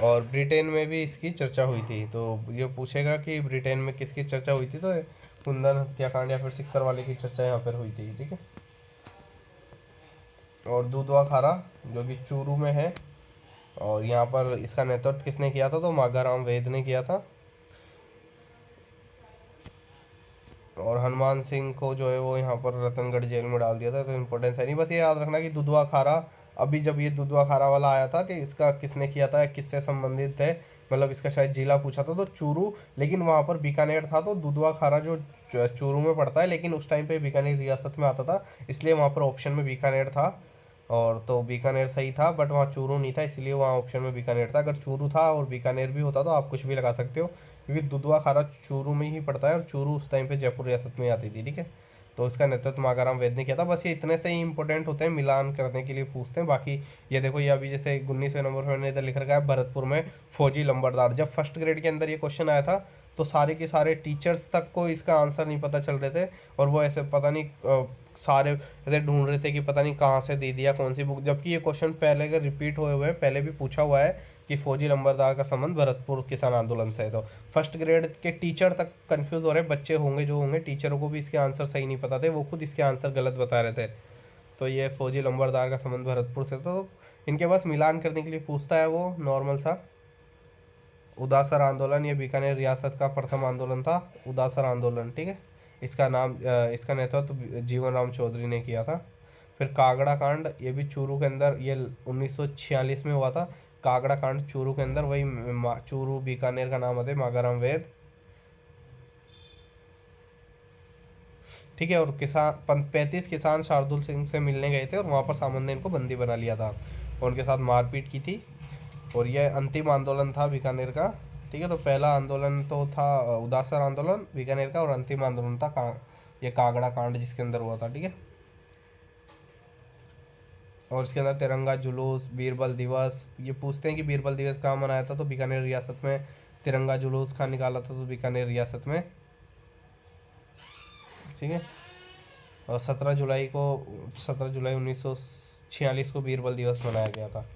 और ब्रिटेन में भी इसकी चर्चा हुई थी। तो ये पूछेगा कि ब्रिटेन में किसकी चर्चा हुई थी, तो कुंदन हत्याकांड या फिर सिक्कर वाले की चर्चा यहाँ पर हुई थी। ठीक है, और दूधवा खारा जो कि चूरू में है, और यहाँ पर इसका नेतृत्व किसने किया था, तो माघाराम वेद ने किया था। और हनुमान सिंह को जो है वो यहाँ पर रतनगढ़ जेल में डाल दिया था। तो इम्पोर्टेंस है नहीं, बस ये याद रखना कि दुधवा खारा, अभी जब ये दुधवा खारा वाला आया था कि इसका किसने किया था, किससे संबंधित है, मतलब इसका शायद जिला पूछा था तो चूरू, लेकिन वहाँ पर बीकानेर था। तो दुधवा खारा जो चूरू में पड़ता है, लेकिन उस टाइम पे बीकानेर रियासत में आता था, इसलिए वहाँ पर ऑप्शन में बीकानेर था। और तो बीकानेर सही था, बट वहाँ चूरू नहीं था, इसलिए वहाँ ऑप्शन में बीकानेर था। अगर चूरू था और बीकानेर भी होता तो आप कुछ भी लगा सकते हो, क्योंकि दुधवा खारा चूरू में ही पड़ता है और चूरू उस टाइम पे जयपुर रियासत में आती थी। ठीक है, तो इसका नेतृत्व माघाराम वेद ने किया था। बस ये इतने से ही इंपॉर्टेंट होते हैं, मिलान करने के लिए पूछते हैं। बाकी ये देखो, ये अभी जैसे 19वें नंबर पर मैंने इधर लिख रखा है, भरतपुर में फौजी लंबरदार। जब फर्स्ट ग्रेड के अंदर ये क्वेश्चन आया था तो सारे के सारे टीचर्स तक को इसका आंसर नहीं पता चल रहे थे, और वो ऐसे पता नहीं सारे ऐसे ढूंढ रहे थे कि पता नहीं कहाँ से दे दिया, कौन सी बुक, जबकि ये क्वेश्चन पहले का रिपीट हुए हुए हैं, पहले भी पूछा हुआ है कि फौजी लंबरदार का संबंध भरतपुर किसान आंदोलन से है। तो फर्स्ट ग्रेड के टीचर तक कंफ्यूज हो रहे, बच्चे होंगे जो होंगे, टीचरों को भी इसके आंसर सही नहीं पता थे, वो खुद इसके आंसर गलत बता रहे थे। तो ये फौजी लंबरदार का संबंध भरतपुर से, तो इनके पास मिलान करने के लिए पूछता है वो नॉर्मल सा। उदासर आंदोलन, ये बीकानेर रियासत का प्रथम आंदोलन था, उदासर आंदोलन। ठीक है, इसका नेतृत्व जीवन राम चौधरी ने किया था। फिर कागड़ा कांड, ये भी चूरू के अंदर, ये 1946 में हुआ था। कागड़ा कांड चूरू के अंदर, वही चूरू बीकानेर का नाम है माघाराम वेद। ठीक है, और 35 किसान शार्दुल सिंह से मिलने गए थे और वहाँ पर सामंत ने इनको बंदी बना लिया था और उनके साथ मारपीट की थी। और यह अंतिम आंदोलन था बीकानेर का। ठीक है, तो पहला आंदोलन तो था उदासर आंदोलन बीकानेर का, और अंतिम आंदोलन था ये कागड़ा कांड जिसके अंदर हुआ था। ठीक है, और इसके अंदर तिरंगा जुलूस, बीरबल दिवस, ये पूछते हैं कि बीरबल दिवस कहाँ मनाया था, तो बीकानेर रियासत में। तिरंगा जुलूस कहाँ निकाला था, तो बीकानेर रियासत में। ठीक है, और 17 जुलाई 1946 को बीरबल दिवस मनाया गया था।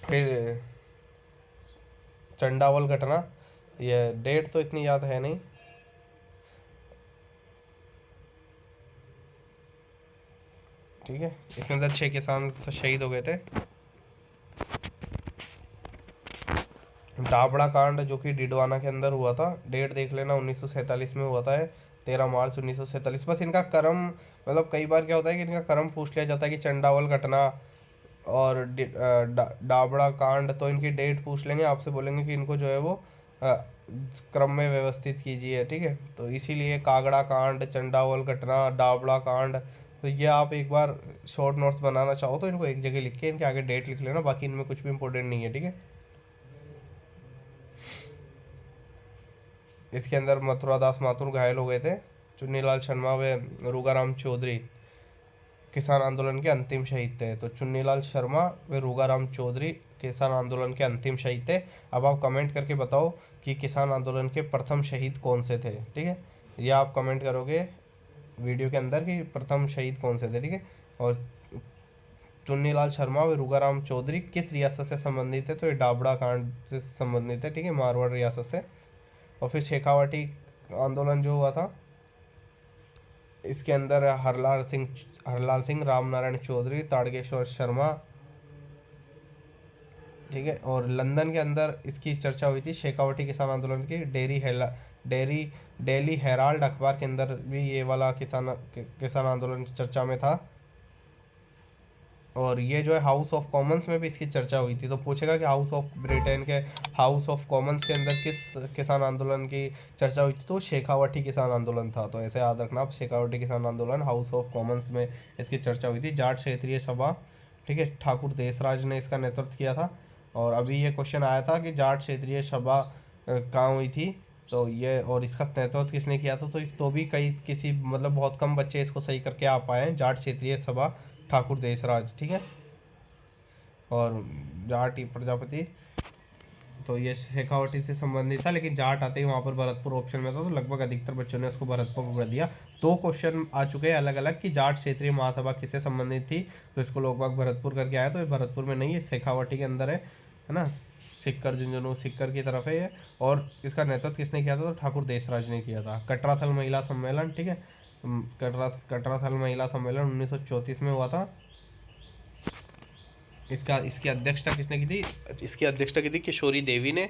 फिर चंडावल घटना, ये डेट तो इतनी याद है नहीं, ठीक है। इसके अंदर 6 किसान शहीद हो गए थे। दाबड़ा कांड जो कि डिडवाना के अंदर हुआ था, डेट देख लेना, 1947 में हुआ था, 13 मार्च 1947। बस इनका कर्म, मतलब कई बार क्या होता है कि इनका कर्म पूछ लिया जाता है कि चंडावल घटना और दाबड़ा कांड, तो इनकी डेट पूछ लेंगे आपसे, बोलेंगे कि इनको जो है वो क्रम में व्यवस्थित कीजिए, ठीक है। तो इसीलिए कागड़ा कांड, चंडावल घटना, दाबड़ा कांड, तो ये आप एक बार शॉर्ट नोट्स बनाना चाहो तो इनको एक जगह लिख के इनके आगे डेट लिख लेना, बाकी इनमें कुछ भी इंपॉर्टेंट नहीं है, ठीक है। इसके अंदर मथुरा दास माथुर घायल हो गए थे। चुन्नीलाल शर्मा व रूगाराम चौधरी किसान आंदोलन के अंतिम शहीद थे। तो चुन्नीलाल शर्मा व रूगाराम चौधरी किसान आंदोलन के अंतिम शहीद थे। अब आप कमेंट करके बताओ कि किसान आंदोलन के प्रथम शहीद कौन से थे, ठीक है। ये आप कमेंट करोगे वीडियो के अंदर कि प्रथम शहीद कौन से थे, ठीक है। और चुन्नीलाल शर्मा व रूगाराम चौधरी किस रियासत से संबंधित है, तो ये दाबड़ा कांड से संबंधित है, ठीक है, मारवाड़ रियासत से। और फिर शेखावाटी आंदोलन जो हुआ था, इसके अंदर हरलाल सिंह, राम नारायण चौधरी, ताड़केश्वर शर्मा, ठीक है। और लंदन के अंदर इसकी चर्चा हुई थी शेखावटी किसान आंदोलन की, डेली हेराल्ड अखबार के अंदर भी ये वाला किसान आंदोलन चर्चा में था। और ये जो है हाउस ऑफ कॉमन्स में भी इसकी चर्चा हुई थी। तो पूछेगा कि हाउस ऑफ ब्रिटेन के हाउस ऑफ कॉमन्स के अंदर किस किसान आंदोलन की चर्चा हुई थी, तो शेखावटी किसान आंदोलन था। तो ऐसे याद रखना आप, शेखावटी किसान आंदोलन, हाउस ऑफ कॉमन्स में इसकी चर्चा हुई थी। जाट क्षेत्रीय सभा, ठीक है, ठाकुर देसराज ने इसका नेतृत्व किया था। और अभी ये क्वेश्चन आया था कि जाट क्षेत्रीय सभा कहाँ हुई थी, तो ये, और इसका नेतृत्व किसने किया था, तो भी कई किसी मतलब बहुत कम बच्चे इसको सही करके आ पाए हैं। जाट क्षेत्रीय सभा ठाकुर देसराज, ठीक है। और जाट प्रजापति, तो ये शेखावटी से संबंधित था, लेकिन जाट आते ही वहाँ पर भरतपुर ऑप्शन में था, तो लगभग अधिकतर बच्चों ने उसको भरतपुर कर दिया। 2 क्वेश्चन आ चुके हैं अलग अलग कि जाट क्षेत्रीय महासभा किससे संबंधित थी, तो इसको लगभग भरतपुर करके आया, तो ये भरतपुर में नहीं है, शेखावटी के अंदर है ना, सिक्कर झुंझुनू सिक्कर की तरफ है ये। और इसका नेतृत्व किसने किया था, तो ठाकुर देसराज ने किया था। कटराथल महिला सम्मेलन, ठीक है, कटराथल महिला सम्मेलन 1934 में हुआ था। इसकी अध्यक्षता किसने की थी, इसकी अध्यक्षता की थी किशोरी देवी ने।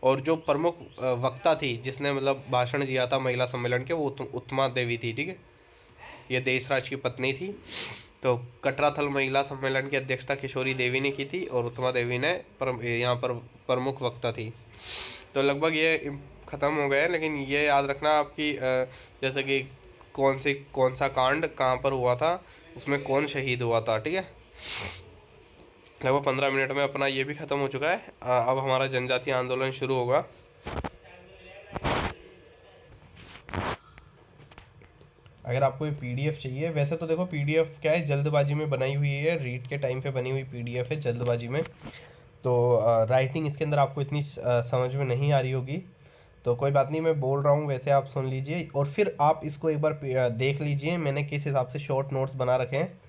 और जो प्रमुख वक्ता थी जिसने मतलब भाषण दिया था महिला सम्मेलन के, वो उत्तमा देवी थी, ठीक है। ये देसराज की पत्नी थी। तो कटराथल महिला सम्मेलन की अध्यक्षता किशोरी देवी ने की थी और उत्तमा देवी ने यहाँ पर प्रमुख वक्ता थी। तो लगभग ये ख़त्म हो गया है, लेकिन ये याद रखना आपकी जैसे कि कौन सा कांड कहाँ पर हुआ था, उसमें कौन शहीद हुआ था, ठीक है। लगभग 15 मिनट में अपना ये भी ख़त्म हो चुका है। अब हमारा जनजातीय आंदोलन शुरू होगा। अगर आपको ये पीडीएफ चाहिए, वैसे तो देखो पीडीएफ क्या है, जल्दबाजी में बनाई हुई है, रीड के टाइम पे बनी हुई पीडीएफ है जल्दबाजी में, तो राइटिंग इसके अंदर आपको इतनी समझ में नहीं आ रही होगी, तो कोई बात नहीं, मैं बोल रहा हूँ वैसे आप सुन लीजिए और फिर आप इसको एक बार देख लीजिए मैंने किस हिसाब से शॉर्ट नोट्स बना रखे हैं।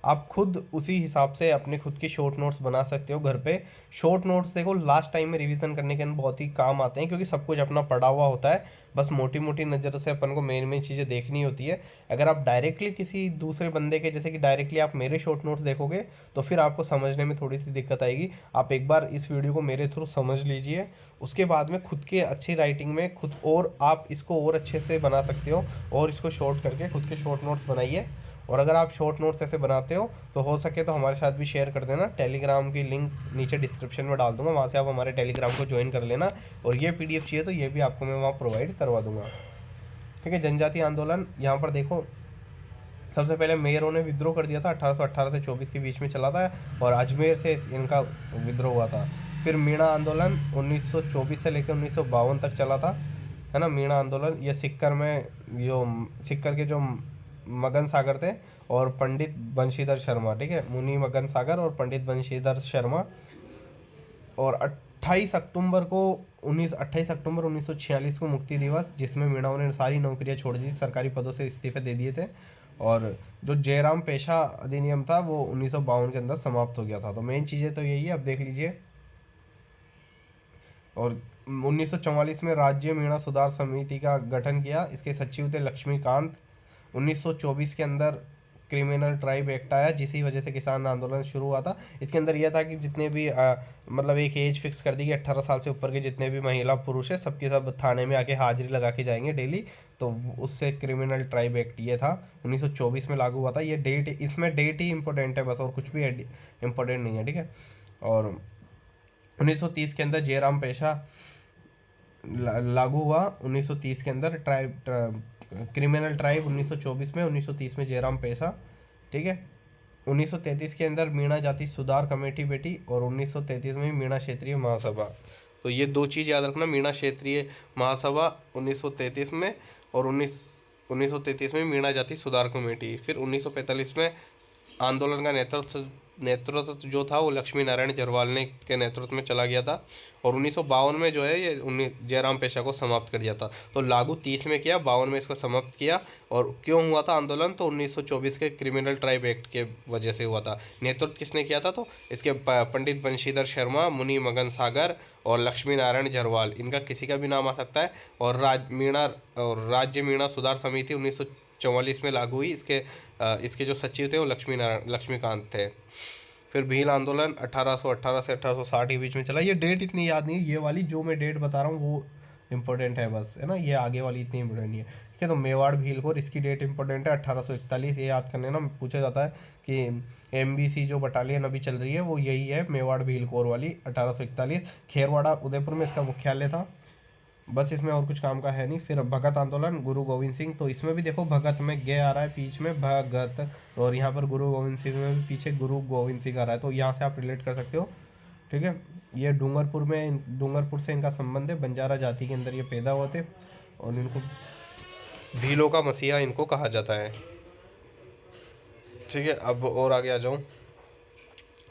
आप खुद उसी हिसाब से अपने खुद की शॉर्ट नोट्स बना सकते हो घर पे। शॉर्ट नोट्स देखो लास्ट टाइम में रिवीजन करने के अंदर बहुत ही काम आते हैं, क्योंकि सब कुछ अपना पढ़ा हुआ होता है, बस मोटी मोटी नज़र से अपन को मेन मेन चीज़ें देखनी होती है। अगर आप डायरेक्टली किसी दूसरे बंदे के, जैसे कि डायरेक्टली आप मेरे शॉर्ट नोट्स देखोगे तो फिर आपको समझने में थोड़ी सी दिक्कत आएगी। आप एक बार इस वीडियो को मेरे थ्रू समझ लीजिए, उसके बाद में खुद के अच्छी राइटिंग में खुद और आप इसको और अच्छे से बना सकते हो, और इसको शॉर्ट करके खुद के शॉर्ट नोट्स बनाइए। और अगर आप शॉर्ट नोट्स ऐसे बनाते हो तो सके तो हमारे साथ भी शेयर कर देना। टेलीग्राम की लिंक नीचे डिस्क्रिप्शन में डाल दूंगा, वहाँ से आप हमारे टेलीग्राम को ज्वाइन कर लेना, और ये पीडीएफ चाहिए तो ये भी आपको मैं वहाँ प्रोवाइड करवा दूंगा, ठीक है। जनजातीय आंदोलन यहाँ पर देखो, सबसे पहले मेयरों ने विद्रोह कर दिया था, 1818 से 24 के बीच में चला था, और अजमेर से इनका विद्रोह हुआ था। फिर मीणा आंदोलन 1924 से लेकर 1952 तक चला था, है ना। मीणा आंदोलन ये सिक्कर के जो मगन सागर थे और पंडित बंशीधर शर्मा, ठीक है, मुनि मगन सागर और पंडित बंशीधर शर्मा। और 28 अक्टूबर 1946 को मुक्ति दिवस, जिसमें मीणाओं ने सारी नौकरियां छोड़ दी, सरकारी पदों से इस्तीफे दे दिए थे। और जो जयराम पेशा अधिनियम था वो 1952 के अंदर समाप्त हो गया था। तो मेन चीज़ें तो यही है, अब देख लीजिए। और 1944 में राज्य मीणा सुधार समिति का गठन किया, इसके सचिव थे लक्ष्मीकांत। 1924 के अंदर क्रिमिनल ट्राइब एक्ट आया, जिसकी वजह से किसान आंदोलन शुरू हुआ था। इसके अंदर यह था कि जितने भी मतलब एक एज फिक्स कर दी कि 18 साल से ऊपर के जितने भी महिला पुरुष है सबके सब थाने में आके हाजिरी लगा के जाएंगे डेली। तो उससे क्रिमिनल ट्राइब एक्ट ये था 1924 में लागू हुआ था। ये डेट, इसमें डेट ही इंपॉर्टेंट है बस, और कुछ भी इम्पोर्टेंट नहीं है, ठीक है। और 1930 के अंदर जयराम पेशा लागू हुआ। 1930 के अंदर क्रिमिनल ट्राइब 1924 में, 1930 में जयराम पेशा, ठीक है। 1933 के अंदर मीणा जाति सुधार कमेटी बैठी, और 1933 में मीणा क्षेत्रीय महासभा। तो ये दो चीज़ याद रखना, मीणा क्षेत्रीय महासभा 1933 में, और 1933 में मीणा जाति सुधार कमेटी। फिर 1945 में आंदोलन का नेतृत्व जो था वो लक्ष्मी नारायण जरवाल ने के नेतृत्व में चला गया था, और 1952 में जो है ये जयराम पेशा को समाप्त कर दिया था। तो लागू 30 में किया, 52 में इसको समाप्त किया। और क्यों हुआ था आंदोलन, तो 1924 के क्रिमिनल ट्राइब एक्ट के वजह से हुआ था। नेतृत्व किसने किया था, तो इसके पंडित बंशीधर शर्मा, मुनि मगन सागर और लक्ष्मी नारायण जरवाल, इनका किसी का भी नाम आ सकता है। और राज्य मीणा सुधार समिति 1944 में लागू हुई। इसके जो सचिव थे वो लक्ष्मीकांत थे। फिर भील आंदोलन 1818 से 1860 के बीच में चला। ये डेट इतनी याद नहीं है, ये वाली जो मैं डेट बता रहा हूँ वो इम्पोर्टेंट है बस, है ना। ये आगे वाली इतनी इम्पोर्टेंट नहीं है, ठीक है। तो मेवाड़ भील कोर, इसकी डेट इंपॉर्टेंट है 1841। ये याद करने ना पूछा जाता है कि MBC जो बटालियन अभी चल रही है वो यही है, मेवाड़ भील कोर वाली, 1841। खेरवाड़ा उदयपुर में इसका मुख्यालय था। बस इसमें और कुछ काम का है नहीं। फिर भगत आंदोलन गुरु गोविंद सिंह, तो इसमें भी देखो भगत में गे आ रहा है बीच में भगत, और यहाँ पर गुरु गोविंद सिंह में भी पीछे गुरु गोविंद सिंह आ रहा है, तो यहाँ से आप रिलेट कर सकते हो, ठीक है। ये डूंगरपुर से इनका संबंध है, बंजारा जाति के अंदर ये पैदा हुए थे, और इनको भीलों का मसीहा इनको कहा जाता है, ठीक है। अब और आगे आ जाऊँ।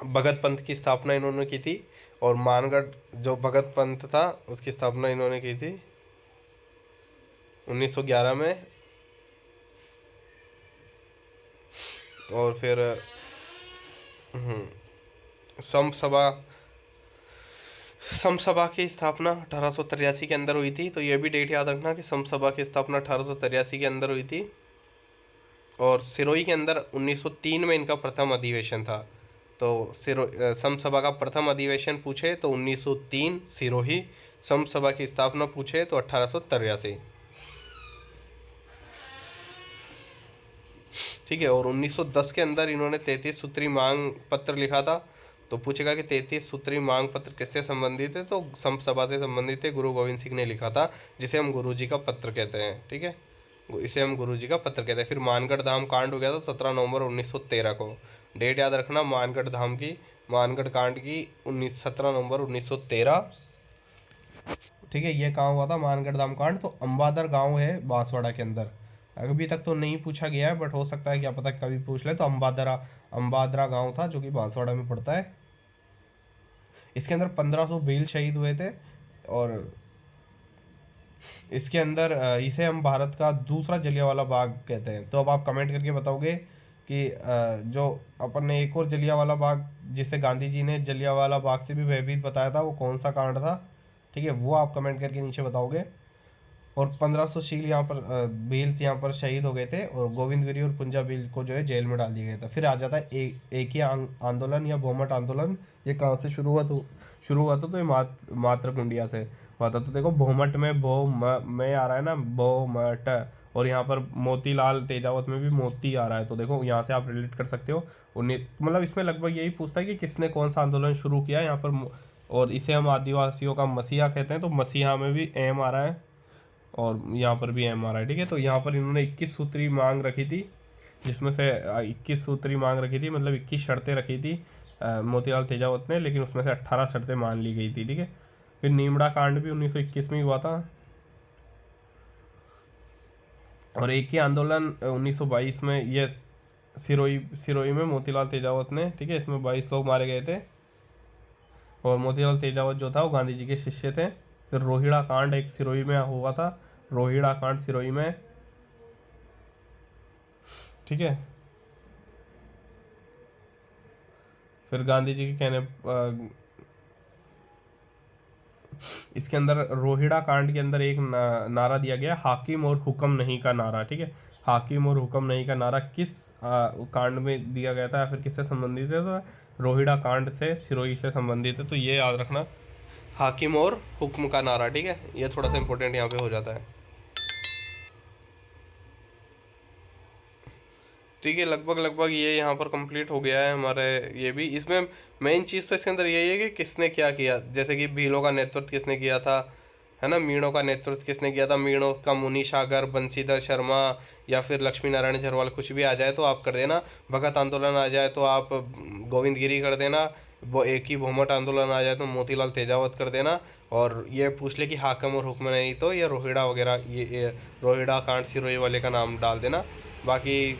भगत पंथ की स्थापना इन्होंने की थी, और मानगढ़ जो भगत पंथ था उसकी स्थापना इन्होंने की थी 1911 में। और फिर सम सभा की स्थापना 1883 के अंदर हुई थी। तो ये भी डेट याद रखना कि सम सभा की स्थापना 1883 के अंदर हुई थी। और सिरोही के अंदर 1903 में इनका प्रथम अधिवेशन था। तो सम सभा का प्रथम अधिवेशन पूछे तो 1903 सिरोही, सम सभा की स्थापना पूछे तो 1883, ठीक है। और 1910 के अंदर इन्होंने 33 सूत्री मांग पत्र लिखा था। तो पूछेगा कि 33 सूत्री मांग पत्र किससे संबंधित है, तो सम सभा से संबंधित है, गुरु गोविंद सिंह ने लिखा था, जिसे हम गुरु जी का पत्र कहते हैं, ठीक है। इसे हम गुरु जी का पत्र कहते हैं। फिर मानगढ़ धाम कांड हो गया था 17 नवंबर 1913 को। डेट याद रखना मानगढ़ कांड की 17 नवंबर 1913, ठीक है। ये कहाँ हुआ था मानगढ़ धाम कांड, तो अंबादर गांव है बांसवाड़ा के अंदर। अभी तक तो नहीं पूछा गया है, बट हो सकता है क्या पता कभी पूछ ले। तो अंबादरा गांव था जो कि बांसवाड़ा में पड़ता है। इसके अंदर 1500 भील शहीद हुए थे, और इसके अंदर इसे हम भारत का दूसरा जलियांवाला बाग कहते हैं। तो अब आप कमेंट करके बताओगे कि जो अपन ने एक और जलियांवाला बाग, जिसे गांधी जी ने जलियांवाला बाग से भी भयभीत बताया था, वो कौन सा कांड था, ठीक है। वो आप कमेंट करके नीचे बताओगे। और 1500 शील यहाँ पर भील्स यहाँ पर शहीद हो गए थे, और गोविंद गिरी और पुंजा भील को जो है जेल में डाल दिया गया था। फिर आ जाता है एक ही आंदोलन या भोमट आंदोलन। ये कहाँ से शुरू हुआ था, तो ये मातृकुंडिया से हुआ था। तो देखो भोमट में में आ रहा है ना भोमट, और यहाँ पर मोतीलाल तेजावत में भी मोती आ रहा है। तो देखो यहाँ से आप रिलेट कर सकते हो। मतलब इसमें लगभग यही पूछता है कि किसने कौन सा आंदोलन शुरू किया यहाँ पर, और इसे हम आदिवासियों का मसीहा कहते हैं। तो मसीहा में भी एम आ रहा है, और यहाँ पर भी एम आ रहा है, ठीक है। तो यहाँ पर इन्होंने 21 सूत्री मांग रखी थी, जिसमें से 21 सूत्री मांग रखी थी, मतलब 21 शर्तें रखी थी मोतीलाल तेजावत ने, लेकिन उसमें से 18 शर्तें मान ली गई थी, ठीक है। फिर नीमड़ा कांड भी 1921 में हुआ था। और एक ही आंदोलन 1922 में ये सिरोही में मोतीलाल तेजावत ने, ठीक है, इसमें 22 लोग मारे गए थे, और मोतीलाल तेजावत जो था वो गांधी जी के शिष्य थे। फिर रोहिड़ा कांड एक सिरोही में हुआ था, रोहिड़ा कांड सिरोही में, ठीक है। फिर गांधी जी के कहने इसके अंदर रोहिड़ा कांड के अंदर एक नारा दिया गया, हाकिम और हुक्म नहीं का नारा, ठीक है। हाकिम और हुक्म नहीं का नारा किस कांड में दिया गया था या फिर किससे संबंधित है? तो रोहिड़ा कांड से, सिरोही से संबंधित है, तो ये याद रखना, हाकिम और हुक्म का नारा। ठीक है, ये थोड़ा सा इंपॉर्टेंट यहाँ पे हो जाता है। ठीक है, लगभग लगभग ये यहाँ पर कंप्लीट हो गया है हमारे। ये भी इसमें मेन चीज़ तो इसके अंदर यही है कि किसने क्या किया, जैसे कि भीलों का नेतृत्व किसने किया था, है ना, मीणों का नेतृत्व किसने किया था, मीणों का मुनि सागर, बंशीधर शर्मा या फिर लक्ष्मी नारायण झरवाल, कुछ भी आ जाए तो आप कर देना। भगत आंदोलन आ जाए तो आप गोविंद गिरी कर देना। वो एक ही भूमट आंदोलन आ जाए तो मोतीलाल तेजावत कर देना। और ये पूछ ले कि हाकम और हुक्म नहीं तो ये रोहिड़ा वगैरह, ये रोहिड़ा कांड सिरोही वाले का नाम डाल देना। बाकी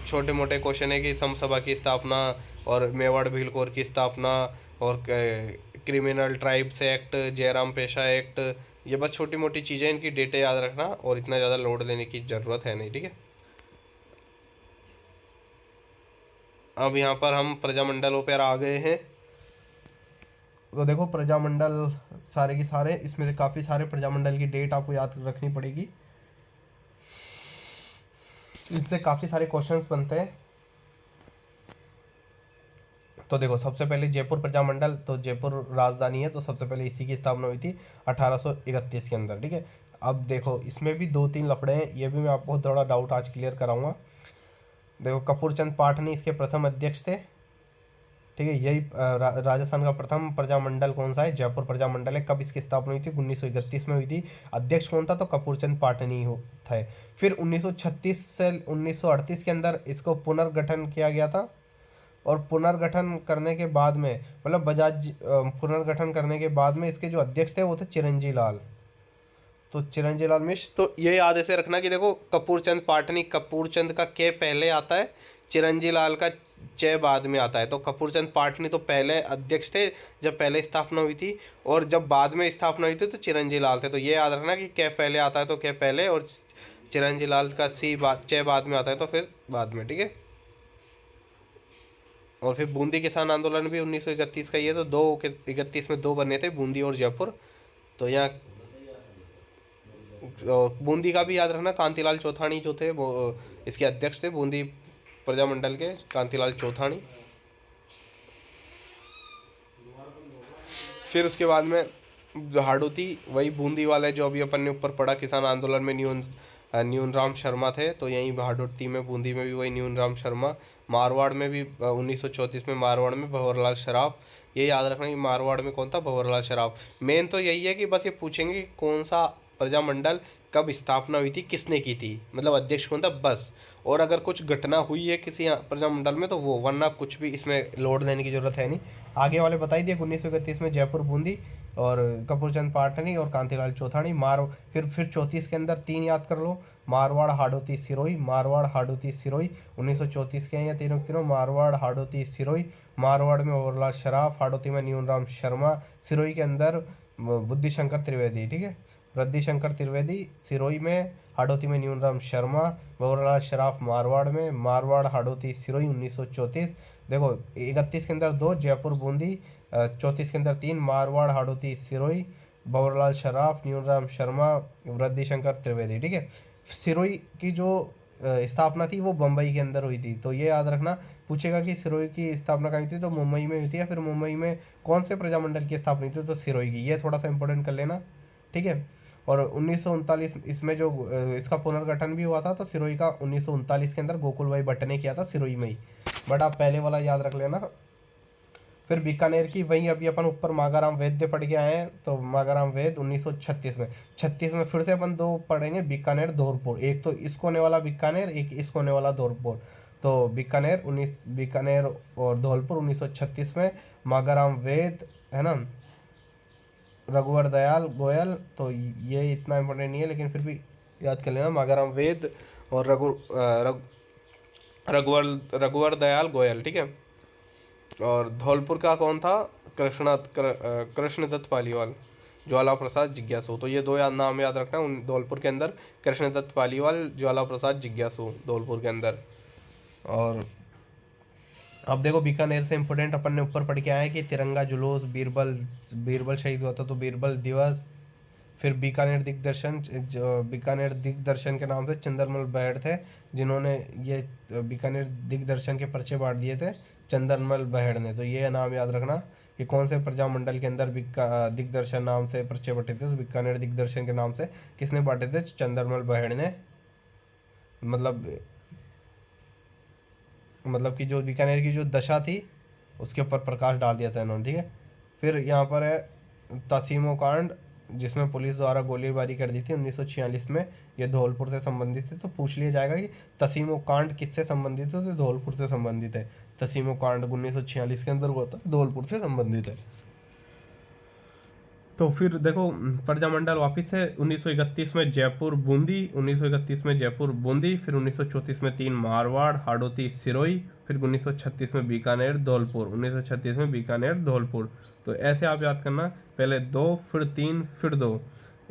छोटे मोटे क्वेश्चन है कि समसभा की स्थापना और मेवाड़ भीलकोर की स्थापना और क्रिमिनल ट्राइब्स एक्ट, जयराम पेशा एक्ट, ये बस छोटी मोटी चीज़ें, इनकी डेटें याद रखना और इतना ज़्यादा लोड देने की ज़रूरत है नहीं। ठीक है, अब यहाँ पर हम प्रजामंडलों पर आ गए हैं। तो देखो प्रजामंडल सारे के सारे, इसमें से काफ़ी सारे प्रजामंडल की डेट आपको याद रखनी पड़ेगी, इससे काफ़ी सारे क्वेश्चंस बनते हैं। तो देखो सबसे पहले जयपुर प्रजामंडल, तो जयपुर राजधानी है तो सबसे पहले इसी की स्थापना हुई थी 1831 के अंदर। ठीक है, अब देखो इसमें भी 2-3 लफड़े हैं, ये भी मैं आपको थोड़ा डाउट आज क्लियर कराऊंगा। देखो कपूर चंद पाटनी इसके प्रथम अध्यक्ष थे। ठीक है, यही राजस्थान का प्रथम प्रजामंडल कौन सा है? जयपुर प्रजामंडल है। कब इसकी स्थापना हुई थी? 1931 में हुई थी। अध्यक्ष कौन था? तो कपूर चंद पाटनी हो थे। फिर 1936 से 1938 के अंदर इसको पुनर्गठन किया गया था। और पुनर्गठन करने के बाद में, मतलब पुनर्गठन करने के बाद में इसके जो अध्यक्ष थे वो थे चिरंजी लाल। तो चिरंजी लाल मिश्र। तो ये याद ऐसे रखना कि देखो कपूर चंद पाटनी, कपूर चंद का के पहले आता है, चिरंजी लाल का च बाद में आता है। तो कपूर चंद पाटनी तो पहले अध्यक्ष थे जब पहले स्थापना हुई थी, और जब बाद में स्थापना हुई थी तो चिरंजी लाल थे। तो ये याद रखना कि के पहले आता है तो के पहले, और चिरंजी लाल का च बाद में आता है तो फिर बाद में। ठीक है, और फिर बूंदी किसान आंदोलन भी 1931 का ही है। तो 31 में 2 बने थे, बूंदी और जयपुर। तो यहाँ बूंदी का भी याद रखना, कांतिलाल चौथानी जो थे वो इसके अध्यक्ष थे, बूंदी प्रजामंडल के कांतिलाल चौथानी। फिर उसके बाद में हाड़ौती, वही बूंदी वाले जो अभी अपन ने ऊपर पढ़ा, किसान आंदोलन में न्यून राम शर्मा थे, तो यहीं हाड़ौती में, बूंदी में भी वही न्यून राम शर्मा। मारवाड़ में भी 1934 में मारवाड़ में भंवरलाल शराफ। ये याद रखना कि मारवाड़ में कौन था? भंवरलाल शराफ। मेन तो यही है कि बस ये पूछेंगे कि कौन सा प्रजामंडल कब स्थापना हुई थी, किसने की थी, मतलब अध्यक्ष कौन था, बस। और अगर कुछ घटना हुई है किसी प्रजामंडल में तो वो, वरना कुछ भी इसमें लोड देने की जरूरत है नहीं। आगे वाले बताई दिए 1931 में जयपुर बूंदी और कपूर चंद पाटनी और कांतिलाल चौथानी। फिर 34 के अंदर 3 याद कर लो, मारवाड़ हाड़ौती सिरोही, मारवाड़ हाड़ौती सिरोही। 1934 के हैं ये तीनों के तीनों, मारवाड़ हाड़ौती सिरोही। मारवाड़ में भंवरलाल शराफ, हाड़ौती में न्यून राम शर्मा, सिरोही के अंदर बुद्धिशंकर त्रिवेदी। ठीक है, बुद्धिशंकर त्रिवेदी सिरोही में, हाड़ौती में न्यून राम शर्मा, भंवरलाल शराफ मारवाड़ में, मारवाड़ हाड़ौती सिरोही 1934। देखो 31 के अंदर 2 जयपुर बूंदी, 34 के अंदर 3 मारवाड़ हाड़ौती सिरोही, भंवरलाल शराफ, न्यूनराम शर्मा, वृद्धिशंकर त्रिवेदी। ठीक है, सिरोही की जो स्थापना थी वो बम्बई के अंदर हुई थी। तो ये याद रखना, पूछेगा कि सिरोही की स्थापना कहाँ हुई थी, तो मुंबई में हुई थी, या फिर मुंबई में कौन से प्रजामंडल की स्थापना हुई थी, तो सिरोही की। ये थोड़ा सा इंपॉर्टेंट कर लेना। ठीक है, और 1939 इसमें जो इसका पुनर्गठन भी हुआ था, तो सिरोही का 1939 के अंदर गोकुल भाई भट्ट ने किया था, सिरोही में ही। बट आप पहले वाला याद रख लेना। फिर बीकानेर की, वही अभी अपन ऊपर मागाराम वैद्य पढ़ के आए हैं, तो मागाराम वैद्य 1936 में। 36 में फिर से अपन 2 पढ़ेंगे, बीकानेर धौलपुर। एक तो इस कोने वाला बीकानेर, एक इस कोने वाला धौलपुर। तो बीकानेर और धौलपुर 1936 में। मागाराम वैद्य, है ना, रघुवर दयाल गोयल। तो ये इतना इम्पोर्टेंट नहीं है, लेकिन फिर भी याद कर लेना, मागाराम वैद्य और रघुवर दयाल गोयल। ठीक है, और धौलपुर का कौन था? कृष्णदत्त पालीवाल, ज्वाला प्रसाद जिज्ञासु। तो ये 2 नाम याद रखना उन धौलपुर के अंदर, कृष्णदत्त पालीवाल, ज्वाला प्रसाद जिज्ञासु, धौलपुर के अंदर। और अब देखो बीकानेर से इम्पोर्टेंट अपन ने ऊपर पढ़ के आया कि तिरंगा जुलूस, बीरबल शहीद हुआ था तो बीरबल दिवस। फिर बीकानेर दिग्दर्शन, जो बीकानेर दिग्दर्शन के नाम से चंद्रमल बहड़ थे, जिन्होंने ये बीकानेर दिग्दर्शन के पर्चे बांट दिए थे चंद्रमल बहड़ ने। तो ये नाम याद रखना कि कौन से प्रजामंडल के अंदर दिग्दर्शन नाम से पर्चे बटे थे। तो बीकानेर दिग्दर्शन के नाम से किसने बांटे थे? चंद्रमल बहड़ ने। मतलब कि जो बीकानेर की जो दशा थी उसके ऊपर प्रकाश डाल दिया था इन्होंने, ठीक है। फिर यहाँ पर है तसीमो कांड, जिसमें पुलिस द्वारा गोलीबारी कर दी थी 1946 में। ये धौलपुर से संबंधित है। तो पूछ लिया जाएगा कि तसीमो कांड किससे संबंधित है? तो धौलपुर से संबंधित है। तसीमो कांड 1946 के अंदर हुआ था, धौलपुर से संबंधित है। तो फिर देखो प्रजामंडल वापिस है 1931 में जयपुर बूंदी, 1931 में जयपुर बूंदी, फिर 1934 में 3 मारवाड़ हाड़ौती सिरोही, फिर 1936 में बीकानेर धौलपुर, 1936 में बीकानेर धौलपुर। तो ऐसे आप याद करना, पहले 2 फिर 3 फिर 2,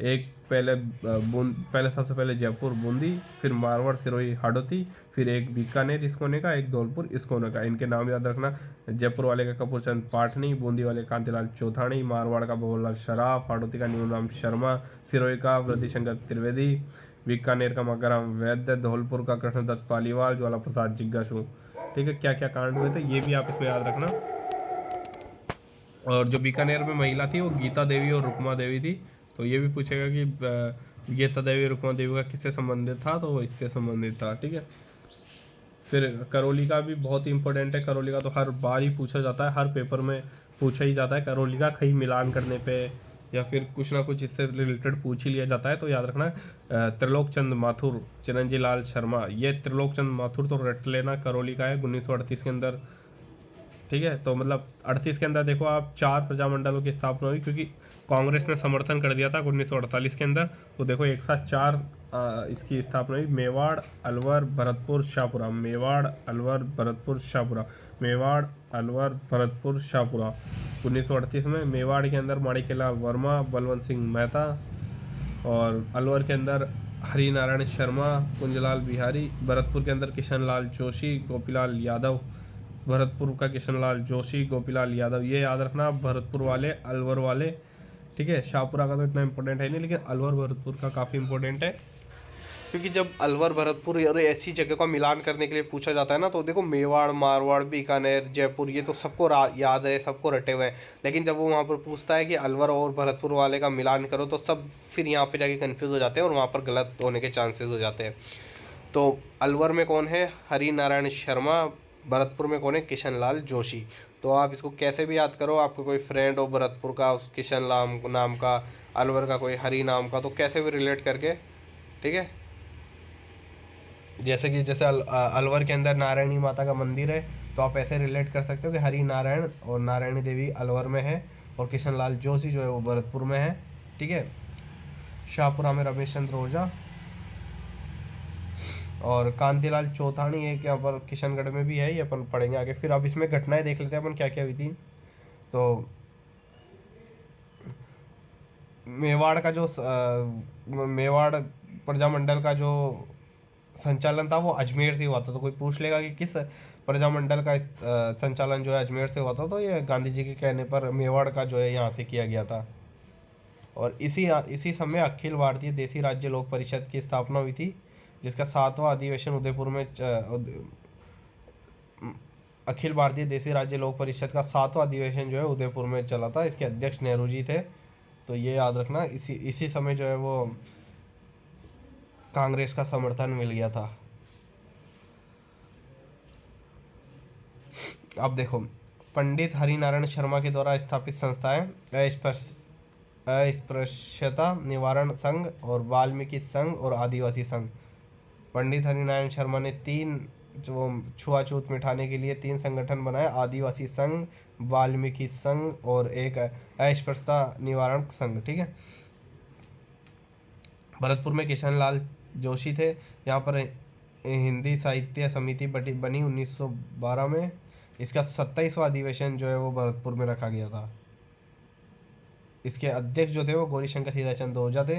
एक पहले सबसे पहले जयपुर बूंदी, फिर मारवाड़ सिरोही हाड़ौती, फिर एक बीकानेर इस कोने का, एक धौलपुर इस कोने का। इनके नाम याद रखना, जयपुर वाले का कपूर चंद पाटनी, बूंदी वाले कांतिलाल चौथानी, मारवाड़ का बबूलाल शराफ, हाड़ौती का नीलराम शर्मा, सिरोही का वृद्धिशंकर त्रिवेदी, बीकानेर का मकाराम वैद्य, धौलपुर का कृष्णदत्त पालीवाल, ज्वाला प्रसाद जिज्ञासु। ठीक है, क्या क्या कांड हुए थे ये भी आप इसमें याद रखना। और जो बीकानेर में महिला थी वो गीता देवी और रुक्मा देवी थी। तो ये भी पूछेगा कि गीता देवी रुक्मा देवी का किससे संबंधित था? तो वो इससे संबंधित था, ठीक है। फिर करौली का भी बहुत ही इंपॉर्टेंट है। करौली का तो हर बार ही पूछा जाता है, हर पेपर में पूछा ही जाता है। करौली का कहीं मिलान करने पे या फिर कुछ ना कुछ इससे रिलेटेड पूछ ही लिया जाता है। तो याद रखना त्रिलोक चंद माथुर, चिरंजी लाल शर्मा। ये त्रिलोक चंद माथुर तो रट लेना, करौली का है 1938 के अंदर, ठीक है। तो मतलब 38 के अंदर देखो आप 4 प्रजामंडलों की स्थापना हुई, क्योंकि कांग्रेस ने समर्थन कर दिया था 1948 के अंदर। तो देखो एक साथ 4 इसकी स्थापना हुई, मेवाड़ अलवर भरतपुर शाहपुरा, मेवाड़ अलवर भरतपुर शाहपुरा, मेवाड़ अलवर भरतपुर शाहपुरा। 1938 में मेवाड़ के अंदर माणिक्यलाल वर्मा, बलवंत सिंह मेहता, और अलवर के अंदर हरि नारायण शर्मा, कुंजलाल बिहारी, भरतपुर के अंदर किशन लाल जोशी, गोपीलाल यादव। भरतपुर का किशन लाल जोशी, गोपीलाल यादव, ये याद रखना, भरतपुर वाले अलवर वाले, ठीक है। शाहपुरा का तो इतना इंपॉर्टेंट है नहीं, लेकिन अलवर भरतपुर का काफ़ी इंपॉर्टेंट है, क्योंकि जब अलवर भरतपुर और ऐसी जगह का मिलान करने के लिए पूछा जाता है ना, तो देखो मेवाड़ मारवाड़ बीकानेर जयपुर ये तो सबको याद है, सबको रटे हुए हैं। लेकिन जब वो वहाँ पर पूछता है कि अलवर और भरतपुर वाले का मिलान करो, तो सब फिर यहाँ पे जाके कंफ्यूज हो जाते हैं और वहाँ पर गलत होने के चांसेस हो जाते हैं। तो अलवर में कौन है? हरि नारायण शर्मा। भरतपुर में कौन है? किशन लाल जोशी। तो आप इसको कैसे भी याद करो, आपको कोई फ्रेंड हो भरतपुर का उस किशन नाम का, अलवर का कोई हरि नाम का, तो कैसे भी रिलेट करके, ठीक है। जैसे अलवर के अंदर नारायणी माता का मंदिर है, तो आप ऐसे रिलेट कर सकते हो कि हरि नारायण और नारायणी देवी अलवर में है, और किशन लाल जोशी जो है वो भरतपुर में है, ठीक है। शाहपुरा में रमेश चंद्र ओझा और कांतिलाल चौथानी एक यहाँ पर किशनगढ़ में भी है, ये अपन पढ़ेंगे आगे। फिर अब इसमें घटनाएं देख लेते हैं अपन क्या क्या हुई थी। तो मेवाड़ का जो मेवाड़ प्रजामंडल का जो संचालन था वो अजमेर से हुआ था। तो कोई पूछ लेगा कि किस प्रजामंडल का संचालन जो है अजमेर से हुआ था, तो ये गांधी जी के कहने पर मेवाड़ का जो है यहाँ से किया गया था। और इसी समय अखिल भारतीय देसी राज्य लोक परिषद की स्थापना हुई थी, जिसका 7वां अधिवेशन उदयपुर में अखिल भारतीय देसी राज्य लोक परिषद का 7वां अधिवेशन जो है उदयपुर में चला था। इसके अध्यक्ष नेहरू जी थे। तो ये याद रखना, इसी समय जो है वो कांग्रेस का समर्थन मिल गया था। अब देखो, पंडित हरिनारायण शर्मा के द्वारा स्थापित संस्थाएं अस्पृश्यता निवारण संघ और वाल्मीकि संघ और आदिवासी संघ। पंडित हरिनारायण शर्मा ने 3 जो छुआछूत मिटाने के लिए 3 संगठन बनाए, आदिवासी संघ, वाल्मीकि संघ और एक अस्पृश्यता निवारण संघ, ठीक है। भरतपुर में किशन लाल जोशी थे। यहाँ पर हिंदी साहित्य समिति बनी 1912 में। इसका 27वां अधिवेशन जो है वो भरतपुर में रखा गया था। इसके अध्यक्ष जो थे वो गौरीशंकर हीराचंद ओझा थे।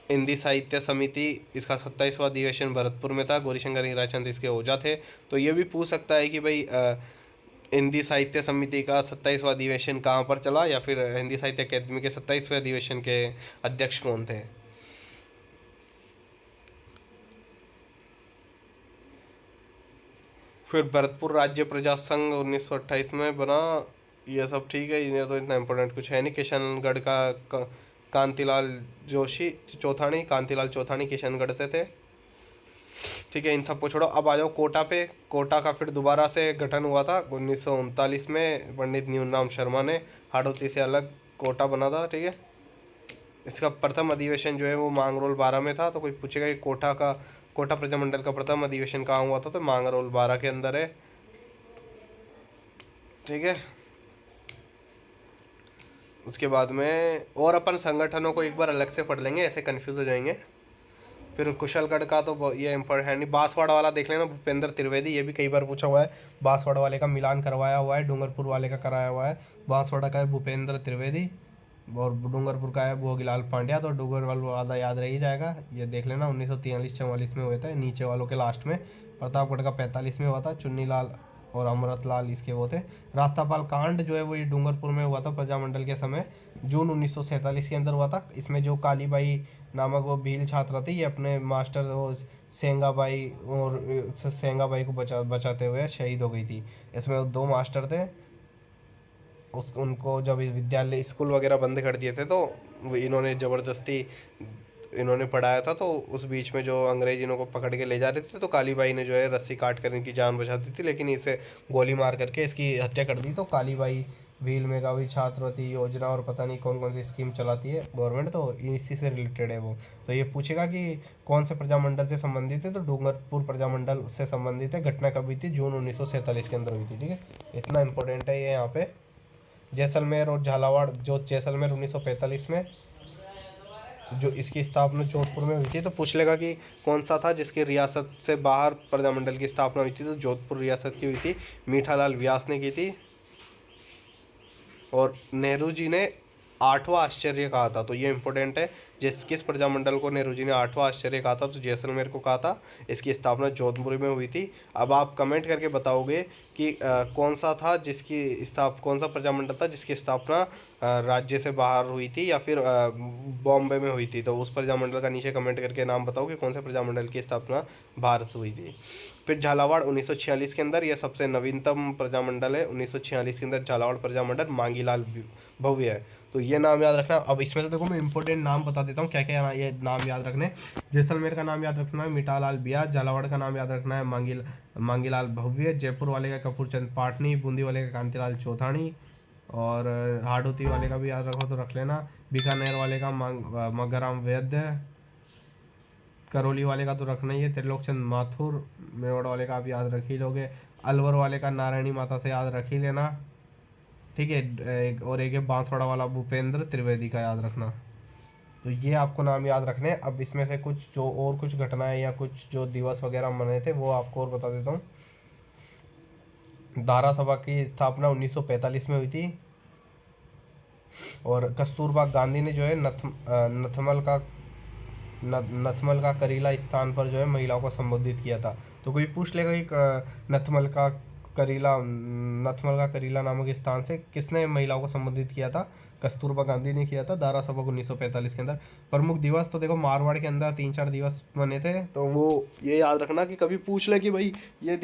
हिंदी साहित्य समिति इसका 27वां अधिवेशन भरतपुर में था, गौरीशंकर हीराचंद इसके ओझा थे। तो ये भी पूछ सकता है कि भाई हिंदी साहित्य समिति का 27वां अधिवेशन कहाँ पर चला, या फिर हिंदी साहित्य अकादमी के 27वें अधिवेशन के अध्यक्ष कौन थे। फिर भरतपुर राज्य प्रजा संघ 1928 में बना, ये सब ठीक है, ये तो इतना इम्पोर्टेंट कुछ है नहीं। किशनगढ़ का कांतिलाल जोशी चौथानी, कांतिलाल चौथानी किशनगढ़ से थे, ठीक है। इन सबको छोड़ो, अब आ जाओ कोटा पे। कोटा का फिर दोबारा से गठन हुआ था 1939 में, पंडित न्यूनाम शर्मा ने हाड़ौती से अलग कोटा बना था, ठीक है। इसका प्रथम अधिवेशन जो है वो मांगरोल 12 में था। तो कोई पूछेगा कि कोटा प्रजामंडल का प्रथम अधिवेशन कहाँ हुआ था, तो मांगरोल 12 के अंदर है, ठीक है। उसके बाद में और अपन संगठनों को एक बार अलग से पढ़ लेंगे, ऐसे कंफ्यूज हो जाएंगे। फिर कुशलगढ़ का तो ये इम्पोर्टेंट है नहीं। बांसवाड़ा वाला देख लेना, भूपेंद्र त्रिवेदी, ये भी कई बार पूछा हुआ है। बांसवाड़ा वाले का मिलान करवाया हुआ है, डूंगरपुर वाले का कराया हुआ है। बांसवाड़ा का है भूपेंद्र त्रिवेदी और डूंगरपुर का है भोगीलाल पांड्या। तो डूंगरपुर वाला याद रह ही जाएगा, ये देख लेना। 1943-44 में हुए थे, नीचे वालों के लास्ट में। प्रतापगढ़ का 45 में हुआ था, चुन्नीलाल और अमृतलाल इसके वो थे। रास्तापाल कांड जो है वो ये डूंगरपुर में हुआ था प्रजामंडल के समय, जून 1947 के अंदर हुआ था। इसमें जो कालीबाई नामक वो भील छात्रा थी, ये अपने मास्टर वो सेंगाबाई को बचाते हुए शहीद हो गई थी। इसमें 2 मास्टर थे, उनको जब विद्यालय स्कूल वगैरह बंद कर दिए थे तो इन्होंने ज़बरदस्ती इन्होंने पढ़ाया था। तो उस बीच में जो अंग्रेज इनको पकड़ के ले जा रहे थे, तो कालीबाई ने जो है रस्सी काट कर इनकी जान बचा दी थी, लेकिन इसे गोली मार करके इसकी हत्या कर दी। तो कालीबाई भील मेधावी छात्रवृत्ति योजना और पता नहीं कौन कौन सी स्कीम चलाती है गवर्नमेंट, तो इसी से रिलेटेड है वो। तो ये पूछेगा कि कौन से प्रजामंडल से संबंधित है, तो डूंगरपुर प्रजामंडल से संबंधित है। घटना कब हुई थी, जून 1947 के अंदर हुई थी, ठीक है। इतना इंपॉर्टेंट है ये यहाँ पे। जैसलमेर और झालावाड़, जो जैसलमेर 1945 में, जो इसकी स्थापना जोधपुर में हुई थी। तो पूछ लेगा कि कौन सा था जिसकी रियासत से बाहर प्रजामंडल की स्थापना हुई थी, तो जोधपुर रियासत की हुई थी, मीठालाल व्यास ने की थी। और नेहरू जी ने 8वां आश्चर्य कहा था, तो ये इंपॉर्टेंट है। किस प्रजामंडल को नेहरू जी ने 8वां आश्चर्य कहा था, तो जैसलमेर को कहा था। इसकी स्थापना जोधपुर में हुई थी। अब आप कमेंट करके बताओगे कि कौन सा प्रजामंडल था जिसकी स्थापना राज्य से बाहर हुई थी या फिर बॉम्बे में हुई थी। तो उस प्रजामंडल का नीचे कमेंट करके नाम बताओ कि कौन से प्रजामंडल की स्थापना भारत से हुई थी। फिर झालावाड़ 1946 के अंदर, यह सबसे नवीनतम प्रजामंडल है। 1946 के अंदर झालावाड़ प्रजामंडल मांगीलाल भव्य है, तो ये नाम याद रखना। अब इसमें से देखो मैं इंपॉर्टेंट नाम बता देता हूँ क्या क्या ये नाम याद रखने। जैसलमेर का नाम याद रखना है मीठालाल व्यास, झालावाड़ का नाम याद रखना है मांगीलाल भव्य, जयपुर वाले का कपूरचंद पाटनी, बूंदी वाले का कांतिलाल चौथानी, और हाड़ौती वाले का भी याद रखो तो रख लेना। बीकानेर वाले का मग्गाराम वैद्य, करौली वाले का तो रखना ही है त्रिलोकचंद माथुर, मेवाड़ वाले का आप याद रख ही लोगे। अलवर वाले का नारायणी माता से याद रख ही लेना, ठीक है। और एक है बांसवाड़ा वाला भूपेंद्र त्रिवेदी का याद रखना। तो ये आपको नाम याद रखने। अब इसमें से कुछ घटनाएं या कुछ जो दिवस वगैरह मने थे वो आपको और बता देता हूँ। दारा सभा की स्थापना 1945 में हुई थी, और कस्तूरबा गांधी ने जो है नथमल का करीला स्थान पर जो है महिलाओं को संबोधित किया था। तो कोई पूछ लेगा कि नथमल का करीला नामक स्थान से किसने महिलाओं को संबोधित किया था, कस्तूरबा गांधी ने किया था। दारा सभा 1945 के अंदर। प्रमुख दिवस तो देखो मारवाड़ के अंदर 3-4 दिवस बने थे, तो वो ये याद रखना कि कभी पूछ ले कि भाई ये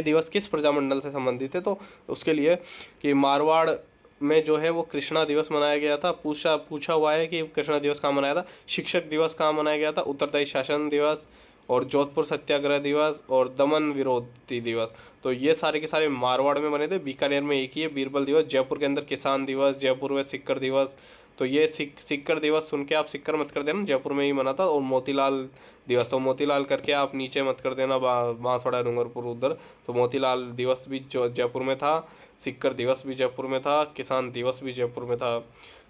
दिवस किस प्रजामंडल से संबंधित है, तो उसके लिए कि मारवाड़ में जो है वो कृष्णा दिवस मनाया गया था। पूछा हुआ है कि कृष्णा दिवस कहाँ मनाया था, शिक्षक दिवस कहाँ मनाया गया था, उत्तरदायी शासन दिवस, और जोधपुर सत्याग्रह दिवस, और दमन विरोधी दिवस। तो ये सारे के सारे मारवाड़ में बने थे। बीकानेर में एक ही है बीरबल दिवस, जयपुर के अंदर किसान दिवस, जयपुर में सिक्कर दिवस। तो ये सिक्कर दिवस सुन के आप सिक्कर मत कर देना, जयपुर में ही मना था। और मोतीलाल दिवस, तो मोतीलाल करके आप नीचे मत कर देना बांसवाड़ा डूंगरपुर उधर। तो मोतीलाल दिवस भी जयपुर में था, सिक्कर दिवस भी जयपुर में था, किसान दिवस भी जयपुर में था,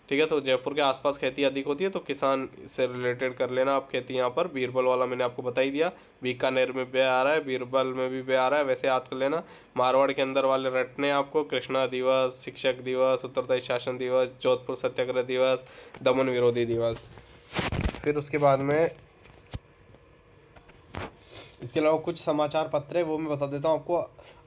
ठीक है। तो जयपुर के आसपास खेती अधिक होती है, तो किसान से रिलेटेड कर लेना आप खेती यहाँ पर। बीरबल वाला मैंने आपको बता ही दिया, बीकानेर में बे आ रहा है, बीरबल में भी बे आ रहा है, वैसे याद कर लेना। मारवाड़ के अंदर वाले रटने आपको, कृष्णा दिवस, शिक्षक दिवस, उत्तरदायी शासन दिवस, जोधपुर सत्याग्रह दिवस, दमन विरोधी दिवस। फिर उसके बाद में इसके अलावा कुछ समाचार पत्र है वो मैं बता देता हूँ आपको।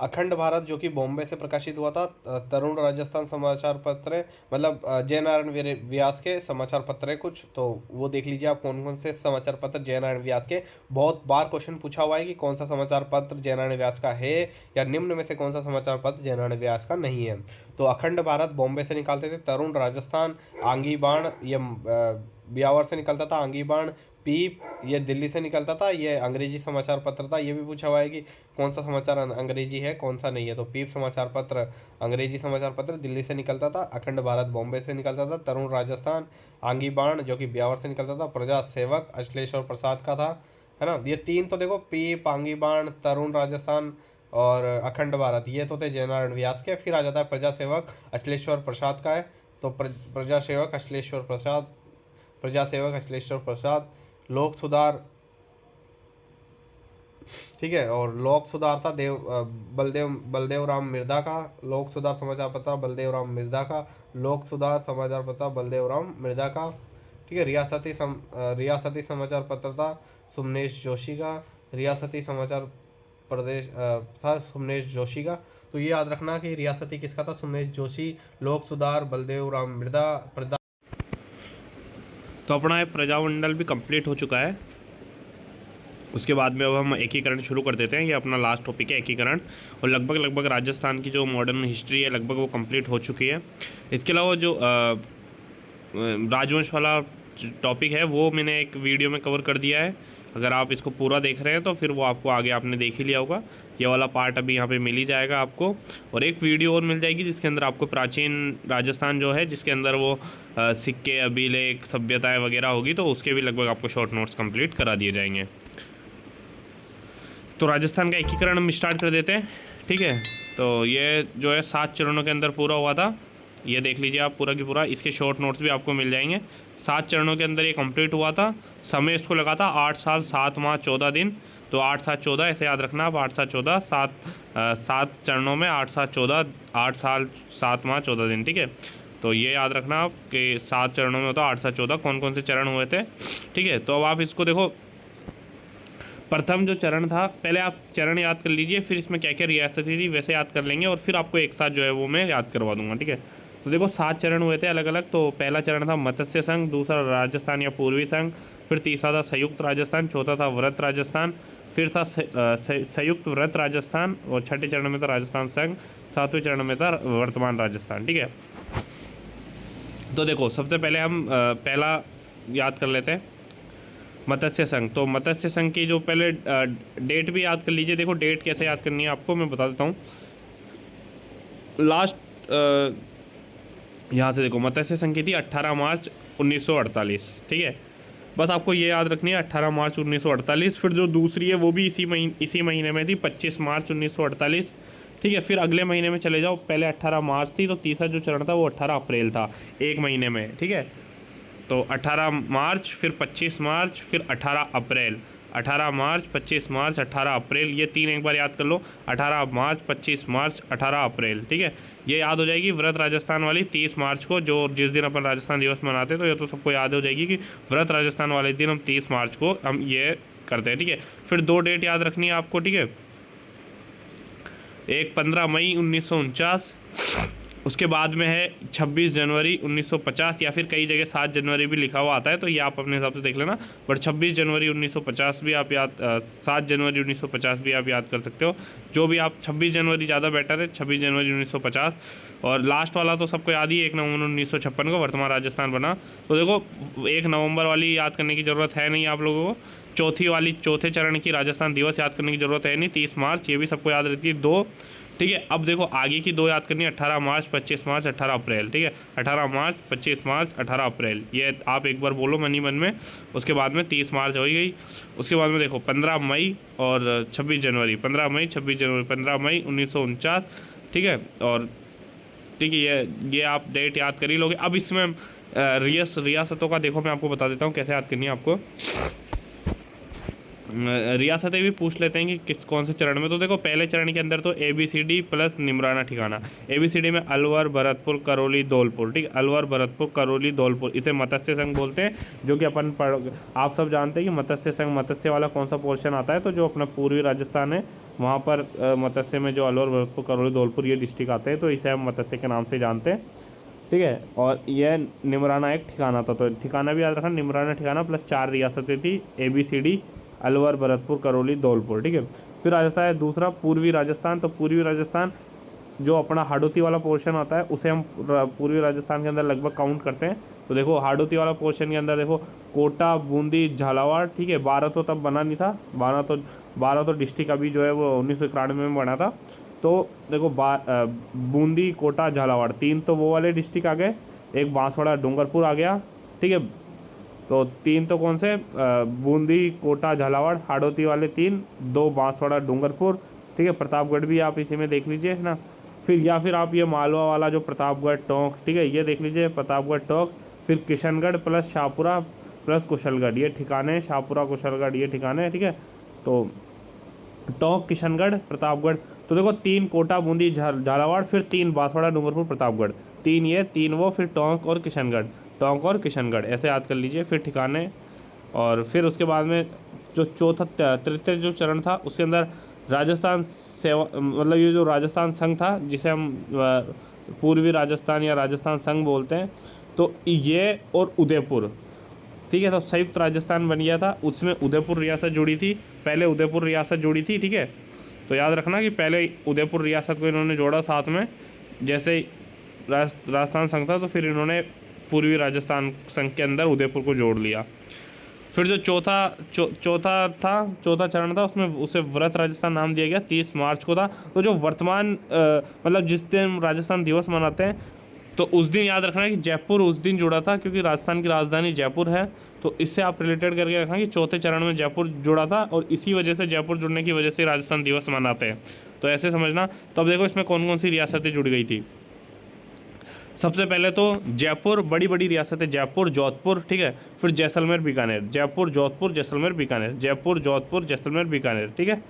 अखंड भारत जो कि बॉम्बे से प्रकाशित हुआ था, तरुण राजस्थान समाचार पत्र है, मतलब जयनारायण व्यास के समाचार पत्र है कुछ, तो वो देख लीजिए आप कौन कौन से समाचार पत्र जयनारायण व्यास के। बहुत बार क्वेश्चन पूछा हुआ है कि कौन सा समाचार पत्र जयनारायण व्यास का है, या निम्न में से कौन सा समाचार पत्र जयनारायण व्यास का नहीं है। तो अखंड भारत बॉम्बे से निकालते थे, तरुण राजस्थान, आंगी बाण ये ब्यावर से निकलता था, आंगी बाण, पीप ये दिल्ली से निकलता था, ये अंग्रेजी समाचार पत्र था। ये भी पूछा हुआ है कि कौन सा समाचार अंग्रेजी है कौन सा नहीं है, तो पीप समाचार पत्र अंग्रेजी समाचार पत्र दिल्ली से निकलता था, अखंड भारत बॉम्बे से निकलता था, तरुण राजस्थान, आंगी बाण जो कि ब्यावर से निकलता था, प्रजा सेवक अश्लेश्वर प्रसाद का था, है ना। ये तीन तो देखो, पीप, आंगी बाण, तरुण राजस्थान और अखंड भारत, ये तो थे जयनारायण व्यास के। फिर आ जाता है प्रजा सेवक अश्लेश्वर प्रसाद का है, तो प्रजा सेवक अश्लेश्वर प्रसाद, प्रजा सेवक अश्लेश्वर प्रसाद, लोक सुधार, ठीक है, और लोक सुधार था बलदेव राम मिर्धा का, लोक सुधार समाचार पत्र बलदेव राम मिर्धा का, लोक सुधार समाचार पत्र बलदेव राम मिर्धा का, ठीक है। रियासती समाचार पत्र था सुमनेश जोशी का, रियासती समाचार प्रदेश था सुमनेश जोशी का। तो ये याद रखना कि रियासती किसका था, सुमनेश जोशी, लोक सुधार बलदेव राम मिर्धा। तो अपना ये प्रजामंडल भी कंप्लीट हो चुका है। उसके बाद में अब हम एकीकरण शुरू कर देते हैं। ये अपना लास्ट टॉपिक है एकीकरण, और लगभग राजस्थान की जो मॉडर्न हिस्ट्री है लगभग वो कंप्लीट हो चुकी है। इसके अलावा जो राजवंश वाला टॉपिक है वो मैंने एक वीडियो में कवर कर दिया है। अगर आप इसको पूरा देख रहे हैं तो फिर वो आपको आगे आपने देख ही लिया होगा। ये वाला पार्ट अभी यहाँ पे मिल ही जाएगा आपको, और एक वीडियो और मिल जाएगी जिसके अंदर आपको प्राचीन राजस्थान जो है, जिसके अंदर वो सिक्के, अभिलेख, सभ्यताएं वगैरह होगी, तो उसके भी लगभग आपको शॉर्ट नोट्स कंप्लीट करा दिए जाएंगे। तो राजस्थान का एकीकरण हम स्टार्ट कर देते हैं, ठीक है। तो ये जो है 7 चरणों के अंदर पूरा हुआ था, ये देख लीजिए आप पूरा की पूरा, इसके शॉर्ट नोट्स भी आपको मिल जाएंगे। 7 चरणों के अंदर ये कंप्लीट हुआ था। समय इसको लगा था 8 साल 7 माह 14 दिन। तो 8 7 14 ऐसे याद रखना आप, 8 7 14 7 चरणों में 8 7 14, 8 साल 7 माह 14 दिन, ठीक है। तो ये याद रखना आप कि 7 चरणों में होता 8 7 14 कौन कौन से चरण हुए थे, ठीक है। तो अब आप इसको देखो, प्रथम जो चरण था, पहले आप चरण याद कर लीजिए, फिर इसमें क्या क्या रियासतें थी वैसे याद कर लेंगे, और फिर आपको एक साथ जो है वो मैं याद करवा दूंगा, ठीक है। तो देखो 7 चरण हुए थे अलग अलग। तो पहला चरण था मत्स्य संघ, दूसरा राजस्थान या पूर्वी संघ, फिर तीसरा था संयुक्त राजस्थान, चौथा था व्रत राजस्थान, फिर था संयुक्त व्रत राजस्थान, और छठे चरण में था राजस्थान संघ, 7वें चरण में था वर्तमान राजस्थान, ठीक है। तो देखो सबसे पहले हम पहला याद कर लेते हैं, मत्स्य संघ। तो मत्स्य संघ की जो पहले डेट भी याद कर लीजिए। देखो डेट कैसे याद करनी है आपको मैं बता देता हूँ। लास्ट यहाँ से देखो, मत्स्य संघ की थी 18 मार्च 1948, ठीक है। बस आपको ये याद रखनी है 18 मार्च 1948। फिर जो दूसरी है वो भी इसी महीने में थी, 25 मार्च 1948, ठीक है। फिर अगले महीने में चले जाओ, पहले 18 मार्च थी, तो तीसरा जो चरण था वो 18 अप्रैल था, एक महीने में, ठीक है। तो 18 मार्च, फिर 25 मार्च, फिर 18 अप्रैल, 18 मार्च, 25 मार्च, 18 अप्रैल, ये 3 एक बार याद कर लो, 18 मार्च, 25 मार्च, 18 अप्रैल, ठीक है। ये याद हो जाएगी। व्रत राजस्थान वाली 30 मार्च को, जो जिस दिन अपन राजस्थान दिवस मनाते हैं, तो ये तो सबको याद हो जाएगी कि व्रत राजस्थान वाले दिन हम 30 मार्च को हम ये करते हैं, ठीक है। फिर 2 डेट याद रखनी है आपको, ठीक है। एक 15 मई 1949, उसके बाद में है 26 जनवरी 1950, या फिर कई जगह 7 जनवरी भी लिखा हुआ आता है, तो ये आप अपने हिसाब से देख लेना। बट 26 जनवरी 1950 भी आप याद 7 जनवरी 1950 भी आप याद कर सकते हो, जो भी आप 26 जनवरी ज़्यादा बेटर है, 26 जनवरी 1950। और लास्ट वाला तो सबको याद ही, 1 नवंबर 1956 को वर्तमान राजस्थान बना। तो देखो 1 नवंबर वाली याद करने की ज़रूरत है नहीं आप लोगों को। चौथे चरण की राजस्थान दिवस याद करने की ज़रूरत है नहीं, 30 मार्च, ये भी सबको याद रहती है 2, ठीक है। अब देखो आगे की 2 याद करनी है, 18 मार्च, 25 मार्च, 18 अप्रैल, ठीक है। 18 मार्च, 25 मार्च, 18 अप्रैल, ये आप एक बार बोलो मन ही मन में। उसके बाद में 30 मार्च हो गई। उसके बाद में देखो 15 मई और 26 जनवरी, 15 मई 26 जनवरी, 15 मई 1949, ठीक है। और ठीक है, ये आप डेट याद कर ही लोगे। अब इसमें रियासतों का देखो मैं आपको बता देता हूँ कैसे याद करनी है आपको। रियासतें भी पूछ लेते हैं कि किस कौन से चरण में। तो देखो पहले चरण के अंदर तो ABCD प्लस निमराना ठिकाना। ABCD में अलवर, भरतपुर, करौली, धौलपुर, ठीक है, अलवर, भरतपुर, करौली, धौलपुर, इसे मत्स्य संघ बोलते हैं, जो कि अपन आप सब जानते हैं कि मत्स्य संघ, मत्स्य वाला कौन सा पोर्शन आता है, तो जो अपना पूर्वी राजस्थान है वहाँ पर मत्स्य में जो अलवर, भरतपुर, करौली, धौलपुर ये डिस्ट्रिक्ट आते हैं, तो इसे हम मत्स्य के नाम से जानते हैं, ठीक है। और यह निमराना एक ठिकाना था, तो ठिकाना भी याद रखना, निमराना ठिकाना प्लस 4 रियासतें थी, ABCD, अलवर, भरतपुर, करौली, धौलपुर, ठीक है। फिर आ जाता है दूसरा पूर्वी राजस्थान। तो पूर्वी राजस्थान जो अपना हाडोती वाला पोर्शन आता है उसे हम पूर्वी राजस्थान के अंदर लगभग काउंट करते हैं। तो देखो हाडोती वाला पोर्शन के अंदर देखो कोटा, बूंदी, झालावाड़, ठीक है, 12 तो तब बना नहीं था, 12 तो डिस्ट्रिक्ट अभी जो है वो 1991 में बना था। तो देखो बूंदी, कोटा, झालावाड़ 3 तो वो वाले डिस्ट्रिक्ट आ गए, एक बांसवाड़ा, डूंगरपुर आ गया, ठीक है। तो 3 तो कौन से, बूंदी, कोटा, झालावाड़, हाडोती वाले 3, 2 बांसवाड़ा, डूंगरपुर, ठीक है। प्रतापगढ़ भी आप इसी में देख लीजिए ना। फिर या फिर आप ये मालवा वाला जो प्रतापगढ़, टोंक, ठीक है, ये देख लीजिए, प्रतापगढ़, टोंक। फिर किशनगढ़ प्लस शाहपुरा प्लस कुशलगढ़, ये ठिकाने, शाहपुरा, कुशलगढ़ ये ठिकाने, ठीक है। तो टोंक, किशनगढ़, प्रतापगढ़, तो देखो 3 कोटा, बूंदी, झालावाड़, फिर 3 बांसवाड़ा, डूंगरपुर, प्रतापगढ़, 3 ये, 3 वो, फिर टोंक और किशनगढ़, टोंक और किशनगढ़, ऐसे याद कर लीजिए। फिर ठिकाने, और फिर उसके बाद में जो चौथा तृतीय जो चरण था उसके अंदर राजस्थान सेवा, मतलब ये जो राजस्थान संघ था जिसे हम पूर्वी राजस्थान या राजस्थान संघ बोलते हैं, तो ये और उदयपुर, ठीक है, तो संयुक्त राजस्थान बन गया था। उसमें उदयपुर रियासत जुड़ी थी, पहले उदयपुर रियासत जुड़ी थी, ठीक है। तो याद रखना कि पहले उदयपुर रियासत को इन्होंने जोड़ा साथ में, जैसे राजस्थान संघ था तो फिर इन्होंने पूर्वी राजस्थान संघ के अंदर उदयपुर को जोड़ लिया। फिर जो चौथा चरण था उसमें उसे व्रत राजस्थान नाम दिया गया, 30 मार्च को था। तो जो वर्तमान मतलब जिस दिन राजस्थान दिवस मनाते हैं तो उस दिन याद रखना कि जयपुर उस दिन जुड़ा था, क्योंकि राजस्थान की राजधानी जयपुर है, तो इससे आप रिलेटेड करके रखना कि चौथे चरण में जयपुर जुड़ा था और इसी वजह से, जयपुर जुड़ने की वजह से राजस्थान दिवस मनाते हैं, तो ऐसे समझना। तो अब देखो इसमें कौन कौन सी रियासतें जुड़ गई थी। सबसे पहले तो जयपुर, बड़ी बड़ी रियासतें, जयपुर, जोधपुर, ठीक है। फिर जैसलमेर, बीकानेर, जयपुर, जोधपुर, जैसलमेर, बीकानेर, जयपुर, जोधपुर, जैसलमेर, बीकानेर, ठीक है।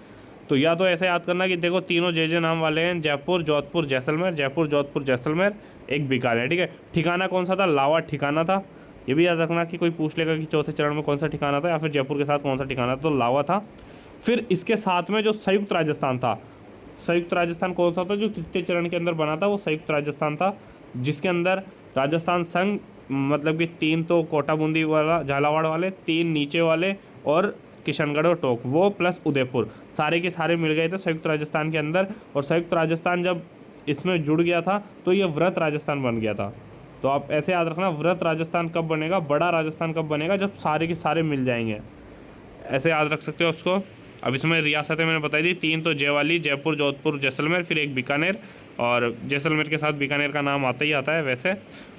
तो या तो ऐसे याद करना कि देखो तीनों जे नाम वाले हैं, जयपुर, जोधपुर, जैसलमेर, जयपुर, जोधपुर, जैसलमेर, एक बीकानेर, ठीक है। ठिकाना कौन सा था, लावा ठिकाना था। ये भी याद रखना कि कोई पूछ लेगा कि चौथे चरण में कौन सा ठिकाना था या फिर जयपुर के साथ कौन सा ठिकाना था, तो लावा था। फिर इसके साथ में जो संयुक्त राजस्थान था, संयुक्त राजस्थान कौन सा था जो तृतीय चरण के अंदर बना था, वो संयुक्त राजस्थान था, जिसके अंदर राजस्थान संघ, मतलब कि 3 तो कोटा, बूंदी वाला, झालावाड़ वाले, 3 नीचे वाले और किशनगढ़ और टोंक, वो प्लस उदयपुर, सारे के सारे मिल गए थे संयुक्त राजस्थान के अंदर। और संयुक्त राजस्थान जब इसमें जुड़ गया था तो ये व्रत राजस्थान बन गया था। तो आप ऐसे याद रखना, व्रत राजस्थान कब बनेगा, बड़ा राजस्थान कब बनेगा, जब सारे के सारे मिल जाएंगे, ऐसे याद रख सकते हो उसको। अब इसमें रियासतें मैंने बताई दी, 3 तो जयवाली, जयपुर, जोधपुर, जैसलमेर, फिर एक बीकानेर, और जैसलमेर के साथ बीकानेर का नाम आता ही आता है वैसे,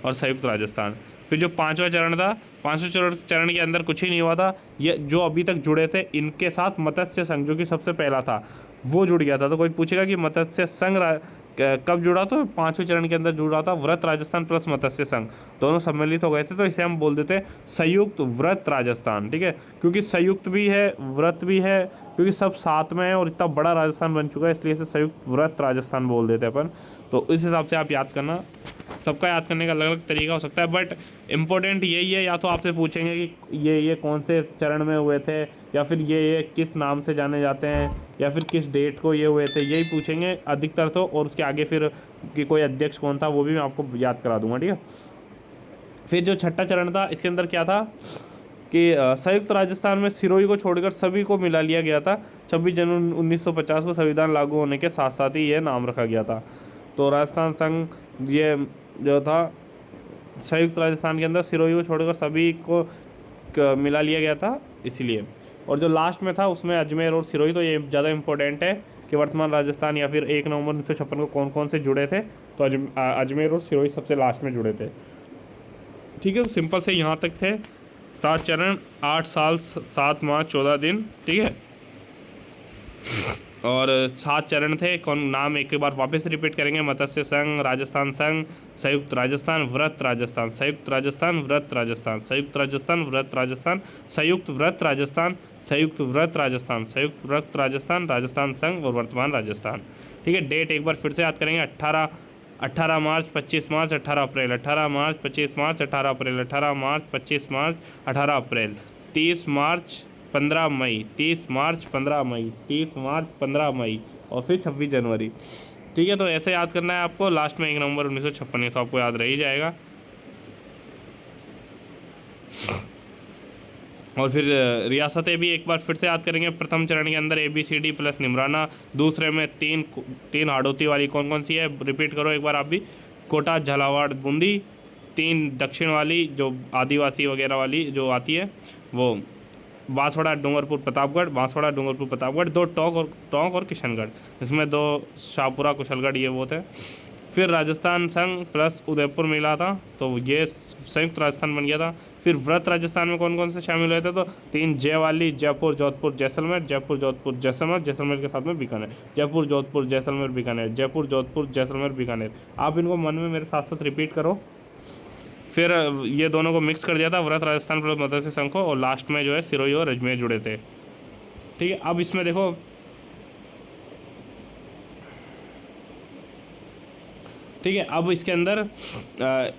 और संयुक्त राजस्थान। फिर जो 5वां चरण था, 5वें चरण के अंदर कुछ ही नहीं हुआ था, ये जो अभी तक जुड़े थे इनके साथ मत्स्य संघ, जो कि सबसे पहला था, वो जुड़ गया था। तो कोई पूछेगा कि मत्स्य संघ कब जुड़ा, तो 5वें चरण के अंदर जुड़ा था, व्रत राजस्थान प्लस मत्स्य संघ दोनों सम्मिलित हो गए थे, तो इसे हम बोल देते हैं संयुक्त व्रत राजस्थान, ठीक है। क्योंकि संयुक्त भी है, व्रत भी है, क्योंकि सब साथ में है और इतना बड़ा राजस्थान बन चुका है, इसलिए इसे संयुक्त व्रत राजस्थान बोल देते हैं अपन। तो इस हिसाब से आप याद करना, सबका याद करने का अलग अलग तरीका हो सकता है, बट इम्पोर्टेंट यही है, या तो आपसे पूछेंगे कि ये कौन से चरण में हुए थे, या फिर ये किस नाम से जाने जाते हैं, या फिर किस डेट को ये हुए थे, यही पूछेंगे अधिकतर तो। और उसके आगे फिर कि कोई अध्यक्ष कौन था वो भी मैं आपको याद करा दूंगा, ठीक है। फिर जो 6वां चरण था, इसके अंदर क्या था कि संयुक्त राजस्थान में सिरोही को छोड़कर सभी को मिला लिया गया था। 26 जनवरी 1950 को संविधान लागू होने के साथ साथ ही ये नाम रखा गया था। तो राजस्थान संघ ये जो था संयुक्त राजस्थान के अंदर सिरोही को छोड़कर सभी को मिला लिया गया था इसलिए। और जो लास्ट में था उसमें अजमेर और सिरोही, तो ये ज़्यादा इम्पोर्टेंट है कि वर्तमान राजस्थान या फिर 1 नवंबर 1956 को कौन कौन से जुड़े थे, तो अजमेर और सिरोही सबसे लास्ट में जुड़े थे, ठीक है। तो सिंपल से यहाँ तक थे 7 चरण, 8 साल 7 माह 14 दिन, ठीक है। और 7 चरण थे। कौन नाम एक बार वापस रिपीट करेंगे। मत्स्य संघ, राजस्थान संघ, संयुक्त राजस्थान, व्रत राजस्थान, संयुक्त राजस्थान, व्रत राजस्थान, संयुक्त राजस्थान, व्रत राजस्थान, संयुक्त व्रत राजस्थान, संयुक्त व्रत राजस्थान, संयुक्त व्रत राजस्थान, राजस्थान संघ और वर्तमान राजस्थान। ठीक है, डेट एक बार फिर से याद करेंगे। 18 मार्च, 25 मार्च, 18 अप्रैल, 18 मार्च, 25 मार्च, 18 अप्रैल, 18 मार्च, 25 मार्च, 18 अप्रैल, 30 मार्च, 15 मई, 30 मार्च, 15 मई, 30 मार्च, 15 मई और फिर 26 जनवरी। ठीक है, तो ऐसे याद करना है आपको। लास्ट में 1 नवंबर 1956 है, तो आपको याद रह ही जाएगा। और फिर रियासतें भी एक बार फिर से याद करेंगे। प्रथम चरण के अंदर ABCD प्लस निमराना, दूसरे में तीन हाड़ौती वाली कौन कौन सी है, रिपीट करो एक बार आप भी। कोटा, झालावाड़, बूंदी। 3 दक्षिण वाली जो आदिवासी वगैरह वाली जो आती है वो बांसवाड़ा, डूंगरपुर, प्रतापगढ़, बांसवाड़ा, डूंगरपुर, प्रतापगढ़। 2 टोंक और किशनगढ़, इसमें 2 शाहपुरा, कुशलगढ़ ये वो थे। फिर राजस्थान संघ प्लस उदयपुर मिला था, तो ये संयुक्त राजस्थान बन गया था। फिर व्रत राजस्थान में कौन कौन से शामिल हुए थे, तो 3 जयवाली, जयपुर, जोधपुर, जैसलमेर, जयपुर, जोधपुर, जैसलमेर, जैसलमेर के साथ में बीकानेर, जयपुर, जोधपुर, जैसलमेर, बीकानेर, जयपुर, जोधपुर, जैसलमेर, बीकानेर। आप इनको मन में मेरे साथ साथ रिपीट करो। फिर ये दोनों को मिक्स कर दिया था, व्रत राजस्थान प्लस मत्स्य संघ को, और लास्ट में जो है सिरोही और अजमेर जुड़े थे। ठीक है, अब इसमें देखो ठीक है, अब इसके अंदर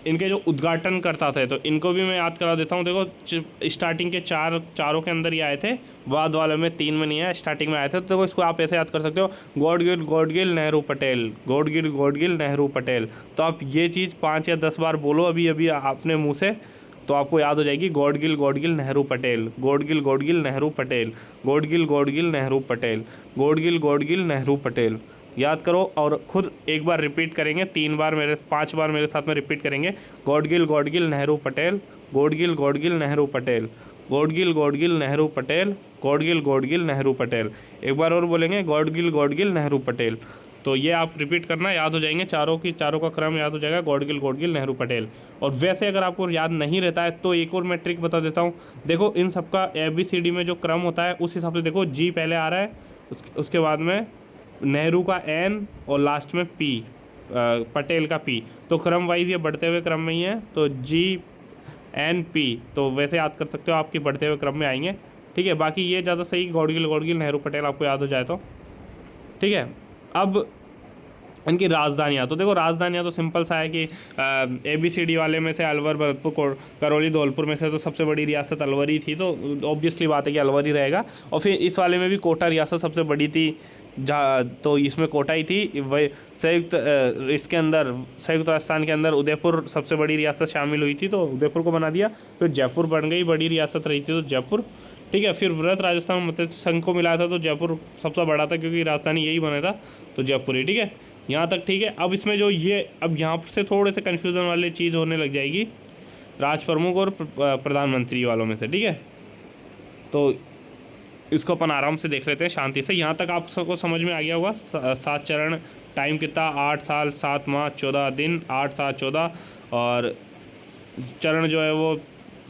इनके जो उद्घाटन करता थे तो इनको भी मैं याद करा देता हूँ। देखो स्टार्टिंग के चारों के अंदर ये आए थे, बाद वाले में 3 में नहीं है, स्टार्टिंग में आए थे। तो देखो इसको आप ऐसे याद कर सकते हो, गॉडगिल नेहरू पटेल, गॉडगिल नेहरू पटेल। तो आप ये चीज़ 5 या 10 बार बोलो अभी अभी अपने मुँह से, तो आपको याद हो जाएगी। गॉडगिल नेहरू पटेल, गॉडगिल नेहरू पटेल, गॉडगिल नेहरू पटेल, गॉडगिल नेहरू पटेल। याद करो और खुद एक बार रिपीट करेंगे, 5 बार मेरे साथ में रिपीट करेंगे। गॉडगिल नेहरू पटेल, गॉडगिल नेहरू पटेल, गॉडगिल नेहरू पटेल, गॉडगिल नेहरू पटेल। एक बार और बोलेंगे, गॉडगिल नेहरू पटेल। तो ये आप रिपीट करना, याद हो जाएंगे। चारों का क्रम याद हो जाएगा, गॉडगिल नेहरू पटेल। और वैसे अगर आपको याद नहीं रहता है तो एक और मैं ट्रिक बता देता हूँ। देखो इन सबका ABCD में जो क्रम होता है उस हिसाब से देखो, G पहले आ रहा है, उसके बाद में नेहरू का N और लास्ट में P, पटेल का P। तो क्रम वाइज ये बढ़ते हुए क्रम में ही है, तो GNP। तो वैसे याद कर सकते हो, आपकी बढ़ते हुए क्रम में आएंगे। ठीक है, बाकी ये ज़्यादा सही, गॉडगिल नेहरू पटेल आपको याद हो जाए तो। ठीक है, अब इनकी राजधानियाँ, तो देखो राजधानियाँ तो सिंपल सा है कि ABCD वाले में से अलवर, भरतपुर, करौली, धौलपुर में से तो सबसे बड़ी रियासत अलवर ही थी, तो ऑब्वियसली बात है कि अलवर ही रहेगा। और फिर इस वाले में भी कोटा रियासत सबसे बड़ी थी, तो इसमें कोटा ही थी। वही इसके अंदर संयुक्त राजस्थान के अंदर उदयपुर सबसे बड़ी रियासत शामिल हुई थी, तो उदयपुर को बना दिया। फिर जयपुर बन गई, बड़ी रियासत रही थी तो जयपुर। ठीक है, फिर व्रत राजस्थान मत्स्य संघ को मिलाया था तो जयपुर सबसे बड़ा था, क्योंकि राजधानी यही बना था, तो जयपुर ही। ठीक है, यहाँ तक ठीक है। अब इसमें जो अब यहाँ से थोड़े से कन्फ्यूज़न वाली चीज़ होने लग जाएगी राज प्रमुख और प्रधानमंत्री वालों में से। ठीक है, तो इसको अपन आराम से देख लेते हैं शांति से। यहाँ तक आप सबको समझ में आ गया होगा। 7 चरण, टाइम कितना, 8 साल 7 माह 14 दिन, 8 7 14। और चरण जो है वो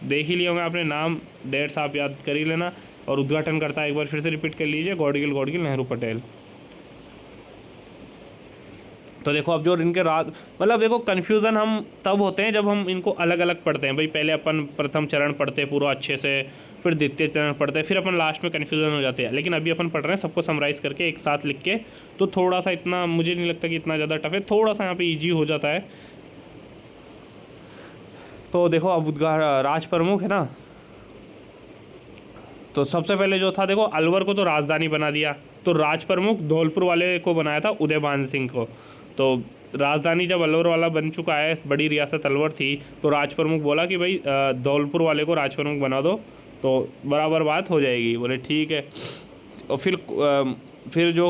देख ही लिए होंगे आपने, नाम डेट्स आप याद कर ही लेना। और उद्घाटन करता है एक बार फिर से रिपीट कर लीजिए, गॉडगिल नेहरू पटेल। तो देखो अब जो इनके मतलब देखो कन्फ्यूज़न हम तब होते हैं जब हम इनको अलग अलग पढ़ते हैं। भाई पहले अपन प्रथम चरण पढ़ते हैं पूरा अच्छे से, फिर द्वितीय चरण पढ़ते हैं, फिर अपन लास्ट में कन्फ्यूज़न हो जाते हैं। लेकिन अभी अपन पढ़ रहे हैं सबको समराइज़ करके एक साथ लिख के, तो थोड़ा सा इतना मुझे नहीं लगता कि इतना ज़्यादा टफ है, थोड़ा सा यहाँ पे ईजी हो जाता है। तो देखो अब राज प्रमुख है ना, तो सबसे पहले जो था देखो अलवर को तो राजधानी बना दिया, तो राज प्रमुख धौलपुर वाले को बनाया था उदयभान सिंह को। तो राजधानी जब अलवर वाला बन चुका है, बड़ी रियासत अलवर थी, तो राज प्रमुख बोला कि भाई धौलपुर वाले को राज प्रमुख बना दो, तो बराबर बात हो जाएगी। बोले ठीक है। और फिर जो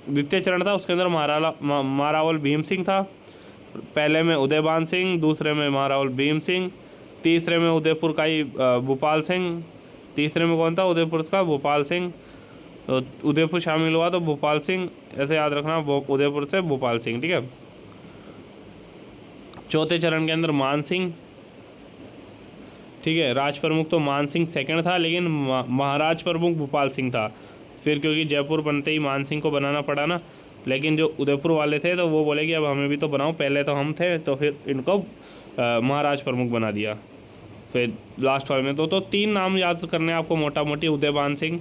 द्वितीय चरण था उसके अंदर महारावल भीम सिंह था। पहले में उदयभान सिंह, दूसरे में महारावल भीम सिंह, तीसरे में उदयपुर का ही भोपाल सिंह, तीसरे में कौन था, उदयपुर का भोपाल सिंह। तो उदयपुर शामिल हुआ तो भोपाल सिंह, ऐसे याद रखना, उदयपुर से भोपाल सिंह। ठीक है, चौथे चरण के अंदर मान सिंह। ठीक है, राज प्रमुख तो मान सिंह सेकंड था, लेकिन महाराज प्रमुख भोपाल सिंह था। फिर क्योंकि जयपुर बनते ही मान सिंह को बनाना पड़ा ना, लेकिन जो उदयपुर वाले थे तो वो बोले कि अब हमें भी तो बनाओ, पहले तो हम थे, तो फिर इनको महाराज प्रमुख बना दिया फिर लास्ट वाले में। तो 3 नाम याद करने हैं आपको मोटा मोटी, उदयबान सिंह,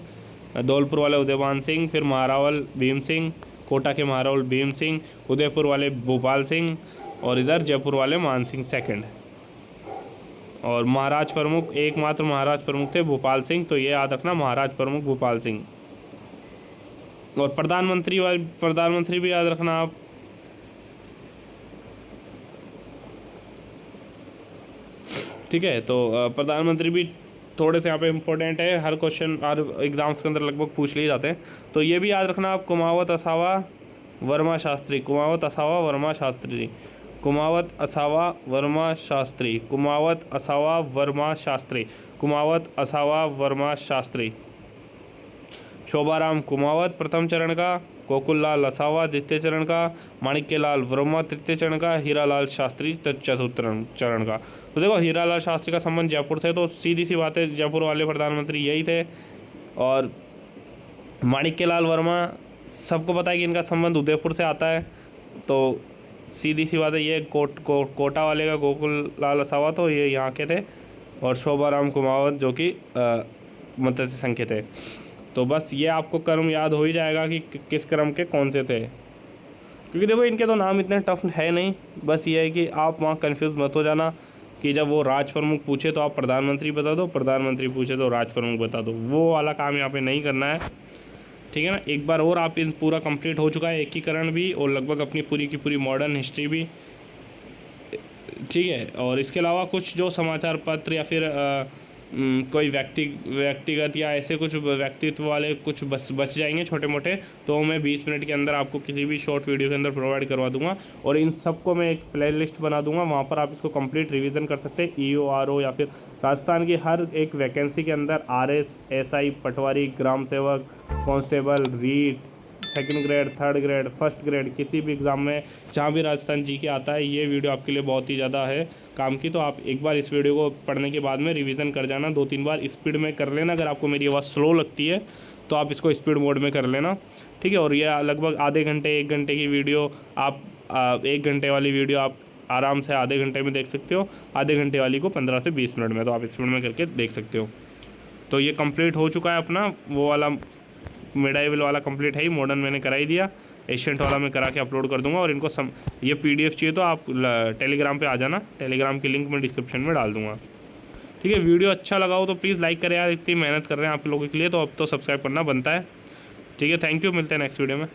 धौलपुर वाले उदयबान सिंह, फिर महारावल भीम सिंह, कोटा के महारावल भीम सिंह, उदयपुर वाले भोपाल सिंह, और इधर जयपुर वाले मान सिंह सेकंड। और महाराज प्रमुख एकमात्र महाराज प्रमुख थे भोपाल सिंह, तो ये याद रखना महाराज प्रमुख भोपाल सिंह। और प्रधानमंत्री भी याद रखना आप, ठीक है। तो प्रधानमंत्री भी थोड़े से यहाँ पे इम्पोर्टेंट है, हर क्वेश्चन हर एग्जाम्स के अंदर लगभग पूछ लिए जाते हैं। तो ये भी याद रखना आप, कुमावत असावा वर्मा शास्त्री, कुमावत असावा वर्मा शास्त्री, कुमावत असावा वर्मा शास्त्री, कुमावत असावा वर्मा शास्त्री, कुमावत असावा वर्मा शास्त्री। शोभाराम कुमावत प्रथम चरण का, गोकुललाल असावा द्वितीय चरण का, माणिक्यलाल वर्मा तृतीय चरण का, हीरालाल शास्त्री चतुर्थ चरण का। तो देखो हीरालाल शास्त्री का संबंध जयपुर से, तो सीधी सी बात है जयपुर वाले प्रधानमंत्री यही थे। और माणिक्यलाल वर्मा सबको पता है कि इनका संबंध उदयपुर से आता है, तो सीधी सी बात है ये कोटा वाले का गोकुललाल असावा तो ये यहाँ के थे, और शोभाराम कुमावत जो कि मत्स्य संघ के थे। तो बस ये आपको क्रम याद हो ही जाएगा कि किस क्रम के कौन से थे, क्योंकि देखो इनके तो नाम इतने टफ है नहीं। बस ये है कि आप वहाँ कंफ्यूज मत हो जाना कि जब वो राज प्रमुख पूछे तो आप प्रधानमंत्री बता दो, प्रधानमंत्री पूछे तो राज प्रमुख बता दो, वो वाला काम यहाँ पे नहीं करना है, ठीक है ना। एक बार और आप इन पूरा कंप्लीट हो चुका है एकीकरण भी, और लगभग अपनी पूरी की पूरी मॉडर्न हिस्ट्री भी, ठीक है। और इसके अलावा कुछ जो समाचार पत्र या फिर कोई व्यक्तिगत या ऐसे कुछ व्यक्तित्व वाले कुछ बच जाएंगे छोटे मोटे, तो मैं 20 मिनट के अंदर आपको किसी भी शॉर्ट वीडियो के अंदर प्रोवाइड करवा दूंगा, और इन सबको मैं एक प्ले लिस्ट बना दूंगा, वहाँ पर आप इसको कंप्लीट रिवीजन कर सकते हैं। EO RO या फिर राजस्थान की हर एक वैकेंसी के अंदर RS SI पटवारी ग्राम सेवक constable REET second grade third grade first grade किसी भी एग्ज़ाम में जहाँ भी राजस्थान जी के आता है, ये वीडियो आपके लिए बहुत ही ज़्यादा है काम की। तो आप एक बार इस वीडियो को पढ़ने के बाद में रिवीजन कर जाना, 2-3 बार स्पीड में कर लेना। अगर आपको मेरी आवाज़ स्लो लगती है तो आप इसको स्पीड मोड में कर लेना, ठीक है। और ये लगभग आधे घंटे 1 घंटे की वीडियो आप 1 घंटे वाली वीडियो आप आराम से आधे घंटे में देख सकते हो, आधे घंटे वाली को 15 से 20 मिनट में, तो आप स्पीड में करके देख सकते हो। तो ये कंप्लीट हो चुका है अपना, वो वाला मिडाइवल वाला कंप्लीट है ही, मॉडर्न मैंने करा ही दिया, एशियंट वाला मैं करा के अपलोड कर दूंगा। और इनको ये PDF चाहिए तो आप टेलीग्राम पे आ जाना, टेलीग्राम की लिंक मैं डिस्क्रिप्शन में डाल दूंगा, ठीक है। वीडियो अच्छा लगा हो तो प्लीज़ लाइक करें यार, इतनी मेहनत कर रहे हैं आप लोगों के लिए, तो अब तो सब्सक्राइब करना बनता है, ठीक है। थैंक यू, मिलते हैं नेक्स्ट वीडियो में।